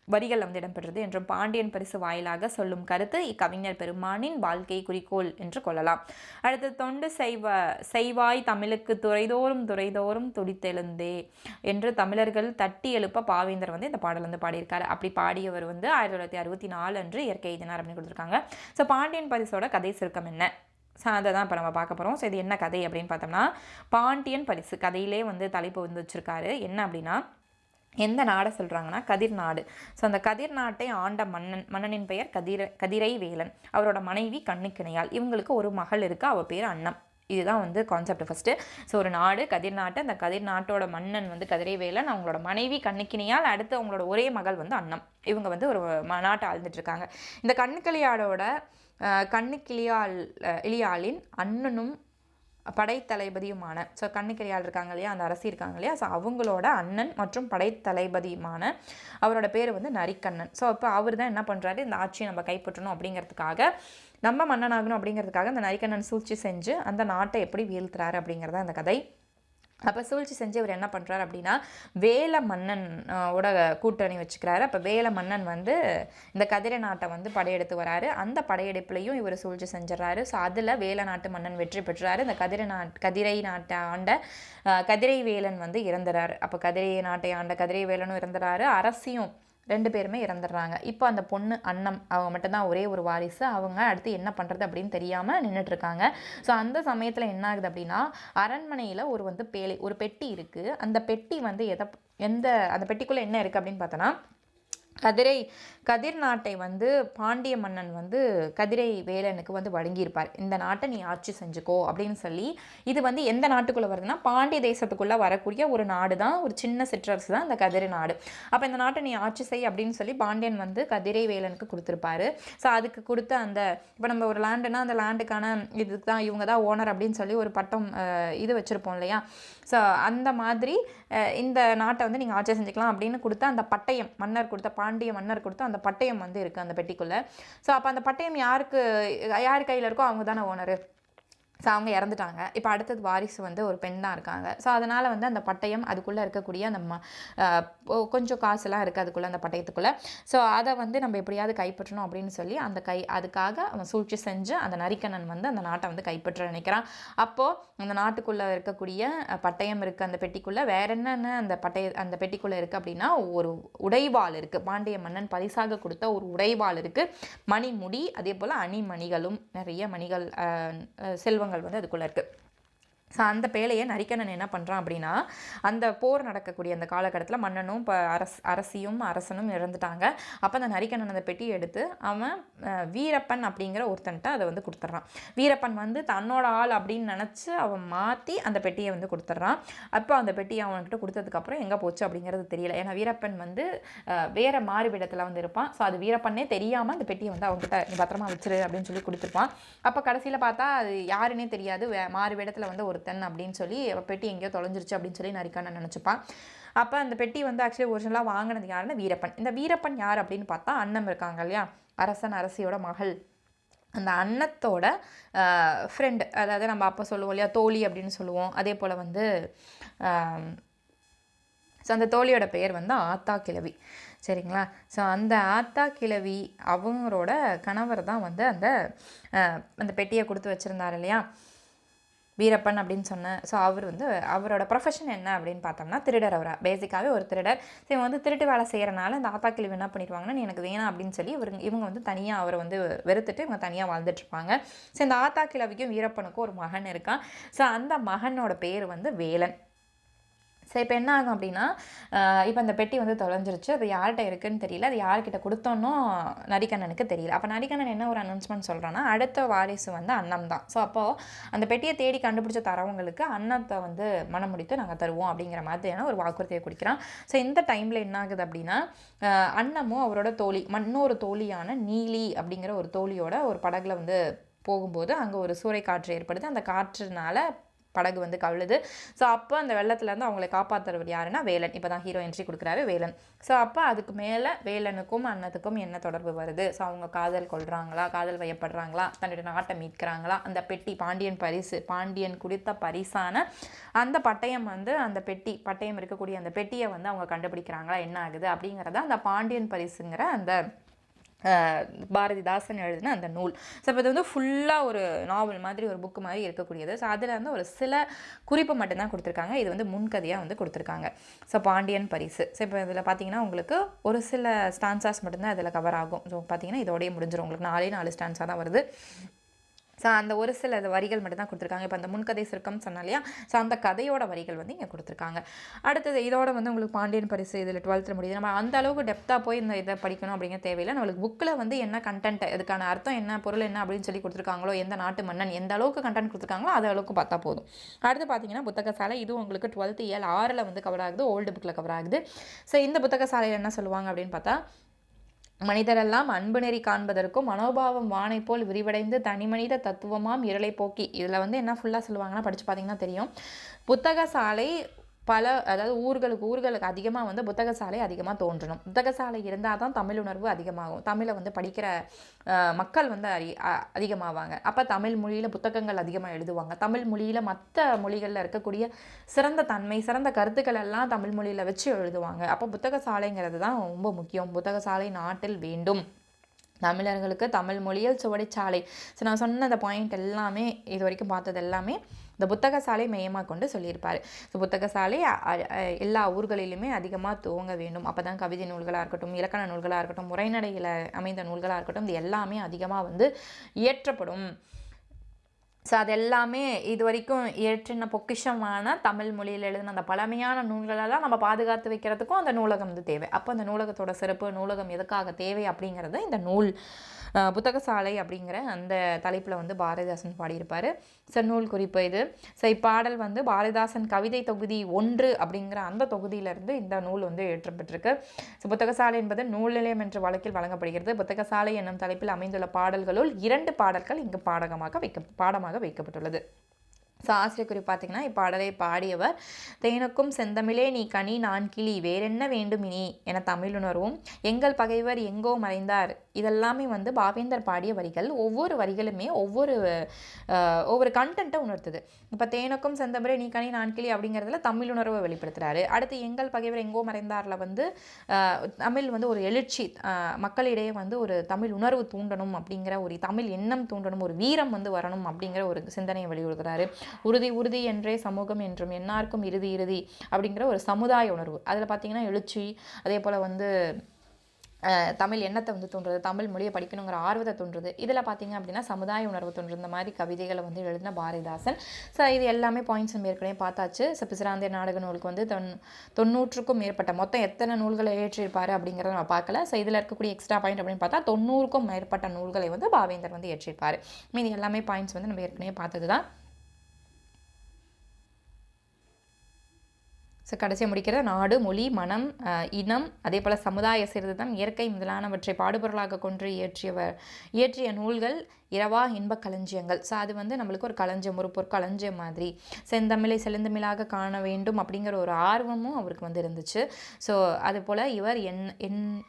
வரிகள் வந்து இடம்பெற்றது என்றும் பாண்டியன் பரிசு வாயிலாக சொல்லும் கருத்து இக்கவிஞர் பெருமானின் வாழ்க்கை குறிக்கோள் என்று கொள்ளலாம். அடுத்து தொண்டு செய்வாய் தமிழுக்கு துறைதோறும் துடித்தெழுந்தே என்று தமிழர்கள் தட்டி எழுப்ப பாவேந்தர் வந்து இந்த பாடல் வந்து பாடியிருக்காரு. அப்படி பாடியவர் வந்து 1964 அன்று இயற்கை எழுதினார் அப்படின்னு கொடுத்துருக்காங்க. ஸோ பாண்டியன் பரிசோட கதை சுருக்கம் என்ன, அதை தான் இப்போ நம்ம பார்க்க போகிறோம். ஸோ இது என்ன கதை அப்படின்னு பார்த்தோம்னா, பாண்டியன் பரிசு கதையிலே வந்து தலைப்பு வந்து வச்சுருக்காரு. என்ன அப்படின்னா, எந்த நாடை சொல்கிறாங்கன்னா கதிர் நாடு. ஸோ அந்த கதிர் நாட்டை ஆண்ட மன்னனின் பெயர் கதிரை வேலன். அவரோட மனைவி கண்ணுக்கிணையாள். இவங்களுக்கு ஒரு மகள் இருக்குது, அவள் பேர் அன்னம். இதுதான் வந்து கான்செப்ட் ஃபஸ்ட்டு. ஸோ ஒரு நாடு கதிர் நாட்டு, அந்த கதிர் நாட்டோட மன்னன் வந்து கதிரை வேலன், அவங்களோட மனைவி கண்ணுக்கிணையாள், அடுத்து அவங்களோட ஒரே மகள் வந்து அன்னம். இவங்க வந்து ஒரு நாட்டை ஆழ்ந்துட்டுருக்காங்க. இந்த கண்ணுக்கிளியாளின் அண்ணனும் படைத்தளபதியுமான, ஸோ கண்ணுக்கிளியாள் இருக்காங்க இல்லையா, அந்த அரசி இருக்காங்க இல்லையா, ஸோ அவங்களோட அண்ணன் மற்றும் படைத்தளபதியுமான அவரோட பேர் வந்து நரிக்கண்ணன். ஸோ இப்போ அவர் தான் என்ன பண்ணுறாரு, இந்த ஆட்சியை நம்ம கைப்பற்றணும் அப்படிங்கிறதுக்காக, நம்ம மன்னனாகணும் அப்படிங்கிறதுக்காக அந்த நரிக்கண்ணன் சூழ்ச்சி செஞ்சு அந்த நாட்டை எப்படி வீழ்த்துறாரு அப்படிங்கிறத அந்த கதை. அப்போ சூழ்ச்சி செஞ்சு அவர் என்ன பண்ணுறாரு அப்படின்னா, வேல மன்னனோட கூட்டணி வச்சுக்கிறாரு. அப்போ வேல மன்னன் வந்து இந்த கதிரை நாட்டை வந்து படையெடுத்து வராரு. அந்த படையெடுப்புலையும் இவர் சூழ்ச்சி செஞ்சிடறாரு. ஸோ அதில் வேல நாட்டு மன்னன் வெற்றி பெற்றாரு. இந்த கதிரை நாட்டை ஆண்ட கதிரை வேலன் வந்து இறந்துறாரு. அப்போ கதிரை நாட்டை ஆண்ட கதிரை வேலனும் இறந்துறாரு, அரசியும் 2 பேருமே இறந்துடுறாங்க. இப்போ அந்த பொண்ணு அன்னம் அவங்க மட்டும்தான் ஒரே ஒரு வாரிசு. அவங்க அடுத்து என்ன பண்ணுறது அப்படின்னு தெரியாமல் நின்றுட்டுருக்காங்க. ஸோ அந்த சமயத்தில் என்ன ஆகுது அப்படின்னா, அரண்மனையில் ஒரு பெட்டி இருக்குது. அந்த பெட்டி வந்து அந்த பெட்டிக்குள்ளே என்ன இருக்குது அப்படின்னு பார்த்தோன்னா, கதிர் நாட்டை வந்து பாண்டிய மன்னன் வந்து கதிரை வேலனுக்கு வந்து வழங்கியிருப்பார். இந்த நாட்டை நீ ஆட்சி செஞ்சுக்கோ அப்படின்னு சொல்லி. இது வந்து எந்த நாட்டுக்குள்ளே வருதுன்னா, பாண்டிய தேசத்துக்குள்ளே வரக்கூடிய ஒரு நாடு தான், ஒரு சின்ன சிற்றரசு தான் இந்த கதிரை நாடு. அப்போ இந்த நாட்டை நீ ஆட்சி செய் அப்படின்னு சொல்லி பாண்டியன் வந்து கதிரை வேலனுக்கு கொடுத்துருப்பாரு. ஸோ அதுக்கு கொடுத்த அந்த, இப்போ நம்ம ஒரு லேண்டுனா அந்த லேண்டுக்கான இதுக்கு தான் இவங்க தான் ஓனர் அப்படின்னு சொல்லி ஒரு பட்டம் இது வச்சுருப்போம் இல்லையா. ஸோ அந்த மாதிரி இந்த நாட்டை வந்து நீங்கள் ஆட்சி செஞ்சுக்கலாம் அப்படின்னு கொடுத்த அந்த பட்டயம், பாண்டிய மன்னர் கொடுத்த அந்த பட்டயம் வந்து இருக்குது அந்த பெட்டிக்குள்ளே. ஸோ அப்போ அந்த பட்டயம் யார் கையில் இருக்கோ அவங்க தானே ஓனரு. ஸோ அவங்க இறந்துட்டாங்க. இப்போ அடுத்தது வாரிசு வந்து ஒரு பெண் தான் இருக்காங்க. ஸோ அதனால் வந்து அந்த பட்டயம் அதுக்குள்ளே இருக்கக்கூடிய அந்த கொஞ்சம் காசுலாம் இருக்குது அதுக்குள்ளே, அந்த பட்டயத்துக்குள்ளே. ஸோ அதை வந்து நம்ம எப்படியாவது கைப்பற்றணும் அப்படின்னு சொல்லி அதுக்காக அவன் சூழ்ச்சி செஞ்சு அந்த நரிக்கண்ணன் வந்து அந்த நாட்டை வந்து கைப்பற்ற நினைக்கிறான். அப்போது அந்த நாட்டுக்குள்ளே இருக்கக்கூடிய பட்டயம் இருக்குது அந்த பெட்டிக்குள்ளே. வேற என்னென்ன அந்த பெட்டிக்குள்ளே இருக்குது அப்படின்னா, ஒரு உடைவாள் இருக்குது. பாண்டிய மன்னன் பரிசாக கொடுத்த ஒரு உடைவாள் இருக்குது, மணிமுடி, அதே போல் அணிமணிகளும், நிறைய மணிகள், செல்வங்கள் வந்து அதுக்குள்ளே இருக்குது. ஸோ அந்த பேலையை நரிக்கண்ணன் என்ன பண்ணுறான் அப்படின்னா, அந்த போர் நடக்கக்கூடிய அந்த காலகட்டத்தில் மன்னனும் இப்போ அரசனும் இறந்துட்டாங்க. அப்போ அந்த நரிக்கண்ணன் அந்த பெட்டியை எடுத்து அவன் வீரப்பன் அப்படிங்கிற ஒருத்தன்ட்ட அதை வந்து கொடுத்துட்றான். வீரப்பன் வந்து தன்னோட ஆள் அப்படின்னு நினச்சி அவன் மாற்றி அந்த பெட்டியை வந்து கொடுத்துட்றான். அப்போ அந்த பெட்டியை அவன்கிட்ட கொடுத்ததுக்கப்புறம் எங்கே போச்சு அப்படிங்கிறது தெரியல. ஏன்னா வீரப்பன் வந்து வேறு மாறுவிடத்தில் வந்து இருப்பான். ஸோ அது வீரப்பனே தெரியாமல் அந்த பெட்டியை வந்து அவங்ககிட்ட நீ பத்திரமா வச்சிரு அப்படின்னு சொல்லி கொடுத்துருப்பான். அப்போ கடைசியில் பார்த்தா அது யாருன்னே தெரியாது, மாறுவிடத்தில் வந்து ஒருத்தன் அப்படின்னு சொல்லி பெட்டி எங்கேயோ தொலைஞ்சிருச்சு அப்படின்னு சொல்லி நரிக்கண்ணன் நினச்சிப்பான். அப்போ அந்த பெட்டி வந்து ஆக்சுவலி ஒரிஜினலாக வாங்கினது யாருன்னா வீரப்பன். இந்த வீரப்பன் யார் அப்படின்னு பார்த்தா, அன்னம் இருக்காங்க இல்லையா, அரசியோட மகள். அந்த அன்னத்தோட ஃப்ரெண்டு, அதாவது நம்ம அப்போ சொல்லுவோம் இல்லையா தோழி அப்படின்னு சொல்லுவோம். அதே போல் வந்து ஸோ அந்த தோழியோட பெயர் வந்து ஆத்தா கிழவி. சரிங்களா. ஸோ அந்த ஆத்தா கிழவி அவங்களோட கணவர் தான் வந்து அந்த பெட்டியை கொடுத்து வச்சுருந்தார் இல்லையா. வீரப்பன் அப்படின்னு சொன்னேன். ஸோ அவர் வந்து அவரோட ப்ரொஃபஷன் என்ன அப்படின்னு பார்த்தோம்னா திருடர். அவரை பேசிக்காகவே ஒரு திருடர். ஸோ இவங்க வந்து திருட்டு வேலை செய்கிறனால இந்த ஆத்தாக்கிழவி என்ன பண்ணிடுவாங்கன்னா, நீ எனக்கு வேணாம் அப்படின்னு சொல்லி இவங்க வந்து தனியாக அவரை வந்து வெறுத்துட்டு இவங்க தனியாக வாழ்ந்துட்டுருப்பாங்க. ஸோ இந்த ஆத்தாக்கிழவிக்கும் வீரப்பனுக்கும் ஒரு மகன் இருக்கான். ஸோ அந்த மகனோட பேர் வந்து வேலன். ஸோ இப்போ என்ன ஆகும் அப்படின்னா, இப்போ அந்த பெட்டி வந்து தொலைஞ்சிருச்சு. அது யார்கிட்ட இருக்குன்னு தெரியல. அது யார்கிட்ட கொடுத்தோன்னும் நரிக்கண்ணனுக்கு தெரியல. அப்போ நரிக்கண்ணன் என்ன ஒரு அனௌன்ஸ்மெண்ட் சொல்கிறான்னா, அடுத்த வாரிசு வந்து அன்னம் தான். ஸோ அப்போது அந்த பெட்டியை தேடி கண்டுபிடிச்ச தரவங்களுக்கு அன்னத்தை வந்து மனம் முடித்து நாங்கள் தருவோம் அப்படிங்கிற மாதிரியான ஒரு வாக்குறுதியை கொடுக்குறான். ஸோ இந்த டைமில் என்ன ஆகுது அப்படின்னா, அன்னமும் அவரோட தோழி இன்னொரு தோழியான நீலி அப்படிங்கிற ஒரு தோழியோட ஒரு படகுல வந்து போகும்போது அங்கே ஒரு சூறைக்காற்று ஏற்படுது. அந்த காற்றுனால படகு வந்து கவிழுது. ஸோ அப்போ அந்த வெள்ளத்துலேருந்து அவங்களை காப்பாற்றுறவர் யாருன்னா வேலன். இப்போ தான் ஹீரோ என்ட்ரி கொடுக்குறாரு வேலன். ஸோ அப்போ அதுக்கு மேலே வேலனுக்கும் அன்னத்துக்கும் என்ன தொடர்பு வருது? ஸோ அவங்க காதல் கொள்கிறாங்களா, காதல் வயப்படுறாங்களா, தன்னுடைய நாட்டை மீட்கிறாங்களா, அந்த பெட்டி பாண்டியன் பரிசு, பாண்டியன் குடித்த பரிசான அந்த பட்டயம் வந்து அந்த பட்டயம் இருக்கக்கூடிய அந்த பெட்டியை வந்து அவங்க கண்டுபிடிக்கிறாங்களா, என்ன ஆகுது அப்படிங்கிறத அந்த பாண்டியன் பரிசுங்கிற அந்த பாரதிதாசன் எழுதின அந்த நூல். ஸோ இப்போ இது வந்து ஃபுல்லாக ஒரு நாவல் மாதிரி ஒரு புக்கு மாதிரி இருக்கக்கூடியது. ஸோ அதில் வந்து ஒரு சில குறிப்பு மட்டும்தான் கொடுத்துருக்காங்க. இது வந்து முன்கதையாக வந்து கொடுத்துருக்காங்க. ஸோ பாண்டியன் பரிசு. ஸோ இப்போ இதில் பார்த்தீங்கன்னா உங்களுக்கு ஒரு சில ஸ்டான்சாஸ் மட்டும்தான் இதில் கவர் ஆகும். ஸோ பார்த்தீங்கன்னா இதோடய முடிஞ்சிடும். உங்களுக்கு 4 ஸ்டான்ஸாக தான் வருது. ஸோ அந்த ஒரு சில வரிகள் மட்டும் தான் கொடுத்துருக்காங்க. இப்போ அந்த முன்கதை சுருக்கம் சொன்னா இல்லையா, ஸோ அந்த கதையோட வரிகள் வந்து இங்கே கொடுத்துருக்காங்க. அடுத்தது இதோட வந்து உங்களுக்கு பாண்டியன் பரிசு இதில் 12th முடியுது. நம்ம அந்த அளவுக்கு டெப்த்தாக போய் இந்த இதை படிக்கணும் அப்படிங்கிற தேவையில்லை. நம்மளுக்கு புக்கில் வந்து என்ன கண்டென்ட், இதுக்கான அர்த்தம் என்ன, பொருள் என்ன அப்படின்னு சொல்லி கொடுத்துருக்காங்களோ, எந்த நாட்டு மன்னன் எந்த அளவுக்கு கண்டென்ட் கொடுத்துருக்காங்களோ அது அளவுக்கு பார்த்தா போதும். அடுத்து பார்த்தீங்கன்னா புத்தகசாலை. இதுவும் உங்களுக்கு 12th இயல் 6 வந்து கவர் ஆகுது, ஓல்டு புக்கில் கவர் ஆகுது. ஸோ இந்த புத்தகசாலையில் என்ன சொல்லுவாங்க அப்படின்னு பார்த்தா, மனிதரெல்லாம் அன்பு நெறி காண்பதற்கும் மனோபாவம் வானை போல் விரிவடைந்து தனிமனித தத்துவமாம் இருளை போக்கி. இதில் வந்து என்ன ஃபுல்லாக சொல்லுவாங்கன்னா படித்து பார்த்தீங்கன்னா தெரியும். புத்தகசாலை அதாவது ஊர்களுக்கு அதிகமாக வந்து புத்தகசாலை அதிகமாக தோன்றணும். புத்தகசாலை இருந்தால் தான் தமிழ் உணர்வு அதிகமாகும். தமிழை வந்து படிக்கிற மக்கள் வந்து அதிகமாவாங்க. அப்போ தமிழ் மொழியில் புத்தகங்கள் அதிகமாக எழுதுவாங்க. தமிழ் மொழியில் மற்ற மொழிகளில் இருக்கக்கூடிய சிறந்த தன்மை, சிறந்த கருத்துக்கள் எல்லாம் தமிழ் மொழியில் வச்சு எழுதுவாங்க. அப்போ புத்தகசாலைங்கிறது தான் ரொம்ப முக்கியம். புத்தகசாலை நாட்டில் வேண்டும். தமிழர்களுக்கு தமிழ் மொழியில் சுவடிச்சாலை. ஸோ நான் சொன்ன அந்த பாயிண்ட் எல்லாமே இது வரைக்கும் பார்த்தது எல்லாமே இந்த புத்தகசாலை மையமாக கொண்டு சொல்லியிருப்பார். ஸோ புத்தகசாலை எல்லா ஊர்களிலுமே அதிகமாக துவங்க வேண்டும். அப்போ தான் கவிதை நூல்களாக இருக்கட்டும், இலக்கண நூல்களாக இருக்கட்டும், உரைநடையில் அமைந்த நூல்களாக இருக்கட்டும், இது எல்லாமே அதிகமாக வந்து இயற்றப்படும். ஸோ அது எல்லாமே இது வரைக்கும் இயற்றின பொக்கிஷமான தமிழ் மொழியில் எழுதின அந்த பழமையான நூல்களெல்லாம் நம்ம பாதுகாத்து வைக்கிறதுக்கும் அந்த நூலகம் வந்து தேவை. அப்போ அந்த நூலகத்தோட சிறப்பு, நூலகம் எதுக்காக தேவை அப்படிங்கிறத இந்த நூல் புத்தகசாலை அப்படிங்கிற அந்த தலைப்பில் வந்து பாரதிதாசன் பாடியிருப்பார். ஸோ நூல் குறிப்பு இது. ஸோ இப்பாடல் வந்து பாரதிதாசன் கவிதை தொகுதி 1 அப்படிங்கிற அந்த தொகுதியிலிருந்து இந்த நூல் வந்து ஏற்றப்பட்டிருக்கு. ஸோ புத்தகசாலை என்பது நூல் நிலையம் என்ற வழக்கில் வழங்கப்படுகிறது. புத்தகசாலை என்னும் தலைப்பில் அமைந்துள்ள பாடல்களுள் 2 பாடல்கள் இங்கு பாடமாக வைக்கப்பட்டுள்ளது. ஸோ ஆசிரியர் குறிப்பு பார்த்தீங்கன்னா, இப்பாடலை பாடியவர் தேனுக்கும் செந்தமிழே நீ கனி நான் கிளி வேறென்ன வேண்டும் இனி என தமிழுணர்வும் எங்கள் பகைவர் எங்கோ மறைந்தார். இதெல்லாமே வந்து பாவேந்தர் பாடிய வரிகள். ஒவ்வொரு வரிகளுமே ஒவ்வொரு கண்டென்ட்டை உணர்த்துது. இப்போ தேனுக்கும் செந்தமிழே நீ கனி நான் கிளி அப்படிங்கிறதுல தமிழ் உணர்வை வெளிப்படுத்துகிறாரு. அடுத்து எங்கள் பகைவர் எங்கோ மறைந்தாரில் வந்து தமிழ் வந்து ஒரு எழுச்சி, மக்களிடையே வந்து ஒரு தமிழ் உணர்வு தூண்டணும் அப்படிங்கிற ஒரு தமிழ் எண்ணம் தூண்டணும், ஒரு வீரம் வந்து வரணும் அப்படிங்கிற ஒரு சிந்தனையை வெளியிடுகிறாரு. உறுதி என்றே சமூகம் என்றும் என்னார்க்கும் இறுதி அப்படிங்கிற ஒரு சமுதாய உணர்வு. அதில் பார்த்தீங்கன்னா எழுச்சி, அதே போல் வந்து தமிழ் எண்ணத்தை வந்து தோன்றுறது, தமிழ் மொழியை படிக்கணுங்கிற ஆர்வத்தை தோன்றுறது. இதில் பார்த்தீங்க அப்படின்னா சமுதாய உணர்வு தோன்றுறது. இந்த மாதிரி கவிதைகளை வந்து எழுதின பாரதிதாசன். ஸோ இது எல்லாமே பாயிண்ட்ஸ் நம்ம ஏற்கனவே பார்த்தாச்சு. ஸோ பிசிராந்தி நாடக நூலுக்கு வந்து 90க்கும் மேற்பட்ட மொத்தம் எத்தனை நூல்களை ஏற்றிருப்பார் அப்படிங்கிறத நம்ம பார்க்கல. ஸோ இதில் இருக்கக்கூடிய எக்ஸ்ட்ரா பாயிண்ட் அப்படின்னு பார்த்தா 90க்கும் மேற்பட்ட நூல்களை வந்து பாவேந்தர் வந்து ஏற்றிருப்பார். மீதி எல்லாமே பாயிண்ட்ஸ் வந்து நம்ம ஏற்கனவே பார்த்தது தான். ஸோ கடைசியாக முடிக்கிற நாடு, மொழி, மனம், இனம், அதே போல் சமுதாய சீர்திருத்தம், இயற்கை முதலானவற்றை பாடுபொருளாக கொண்டு இயற்றிய நூல்கள் இரவா இன்பக் களஞ்சியங்கள். ஸோ அது வந்து நம்மளுக்கு ஒரு களஞ்சியம், ஒரு பொற்களஞ்சியம் மாதிரி. செந்தமிழை செழுந்தமிழாக காண வேண்டும் அப்படிங்கிற ஒரு ஆர்வமும் அவருக்கு வந்து இருந்துச்சு. ஸோ அதுபோல் இவர்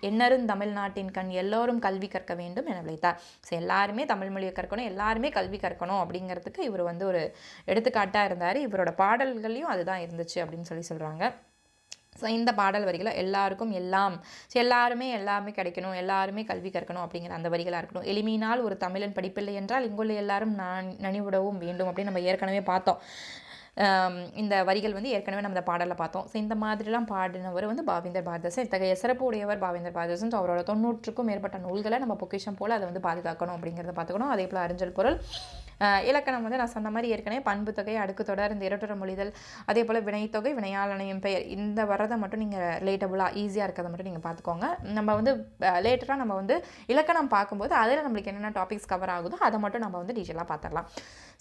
எண்ணரும் தமிழ்நாட்டின் கண் எல்லோரும் கல்வி கற்க வேண்டும் என விளைத்தார். ஸோ எல்லாருமே தமிழ் மொழியை கற்கணும், எல்லாருமே கல்வி கற்கணும் அப்படிங்கிறதுக்கு இவர் வந்து ஒரு எடுத்துக்காட்டாக இருந்தார். இவரோட பாடல்களையும் அதுதான் இருந்துச்சு அப்படின்னு சொல்கிறாங்க. ஸோ இந்த பாடல் வரிகளை எல்லாருக்கும் எல்லாம், ஸோ எல்லாருமே கிடைக்கணும், எல்லாருமே கல்வி கற்கணும் அப்படிங்கிற அந்த வரிகளாக இருக்கணும். எளிமையினால் ஒரு தமிழன் படிப்பில்லை என்றால் இங்குள்ள எல்லாரும் நனிவிடவும் வேண்டும் அப்படின்னு நம்ம ஏற்கனவே பார்த்தோம். இந்த வரிகள் வந்து ஏற்கனவே நம்ம இந்த பாடலில் பார்த்தோம். ஸோ இந்த மாதிரிலாம் பாடினவர் வந்து பாவேந்தர் பாரதிதாசன். இத்தகைய சிறப்பு உடையவர் பாவேந்தர் பாரதிதாசன். ஸோ அவரோட 90க்கும் மேற்பட்ட நூல்களை நம்ம பொக்கிஷம் போல் அதை வந்து பாதுகாக்கணும் அப்படிங்கிறத பார்த்துக்கணும். அதே போல் அறிஞ்சல் பொருள், இலக்கணம் வந்து நான் சொன்ன மாதிரி ஏற்கனவே பண்பு தொகை, அடுக்கு தொடர், இந்த இரட்டுற மொழிதல், அதே போல் வினைத்தொகை, வினையாளனையும் பெயர், இந்த வரதை மட்டும் நீங்கள் ரிலேட்டபுளாக ஈஸியாக இருக்கிறத மட்டும் நீங்கள் பார்த்துக்கோங்க. நம்ம வந்து லேட்டராக நம்ம வந்து இலக்கணம் பார்க்கும்போது அதில் நம்மளுக்கு என்னென்ன டாபிக்ஸ் கவர் ஆகுதோ அதை மட்டும் நம்ம வந்து டீட்டெயிலாக பார்த்துடலாம்.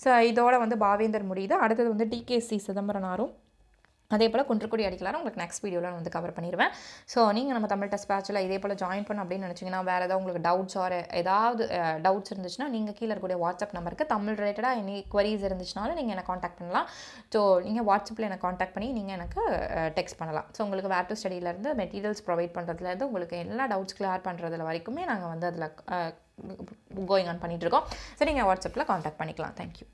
ஸோ இதோட வந்து பாவேந்தர் முடியுது. அடுத்தது வந்து டிகேசி சிதம்பரனாரும் அதே போல் குன்றக்குடி அடிக்கலாரும் உங்களுக்கு நெக்ஸ்ட் வீடியோவில் வந்து கவர் பண்ணிடுவேன். ஸோ நீங்கள் நம்ம தமிழ் டெஸ்ட் பேட்சில் இதே போல் ஜாயின் பண்ணணும் அப்படின்னு நினச்சிங்கன்னா, வேறு ஏதாவது உங்களுக்கு டவுட்ஸ் ஏதாவது டவுட்ஸ் இருந்துச்சுன்னா நீங்கள் கீழே இருக்கக்கூடிய வாட்ஸ்அப் நம்பருக்கு தமிழ் ரிலேட்டடாக எனி குவரிஸ் இருந்துச்சுனாலும் நீங்கள் எனக்கு காண்டாக்ட் பண்ணலாம். ஸோ நீங்கள் வாட்ஸ்அப்பில் எனக்கு காண்டாக்ட் பண்ணி நீங்கள் எனக்கு டெக்ஸ்ட் பண்ணலாம். ஸோ உங்களுக்கு வேர் டு ஸ்டடியிலேருந்து மெட்டீரியல்ஸ் ப்ரொவைட் பண்ணுறதுலேருந்து உங்களுக்கு எல்லா டவுட்ஸ் கிளியர் பண்ணுறதுல வரைக்குமே நாங்கள் வந்து அதில் கோயிங் ஆன் பண்ணிகிட்ருக்கோம். ஸோ நீங்கள் வாட்ஸ்அப்பில் காண்டாக்ட் பண்ணிக்கலாம். தேங்க்யூ.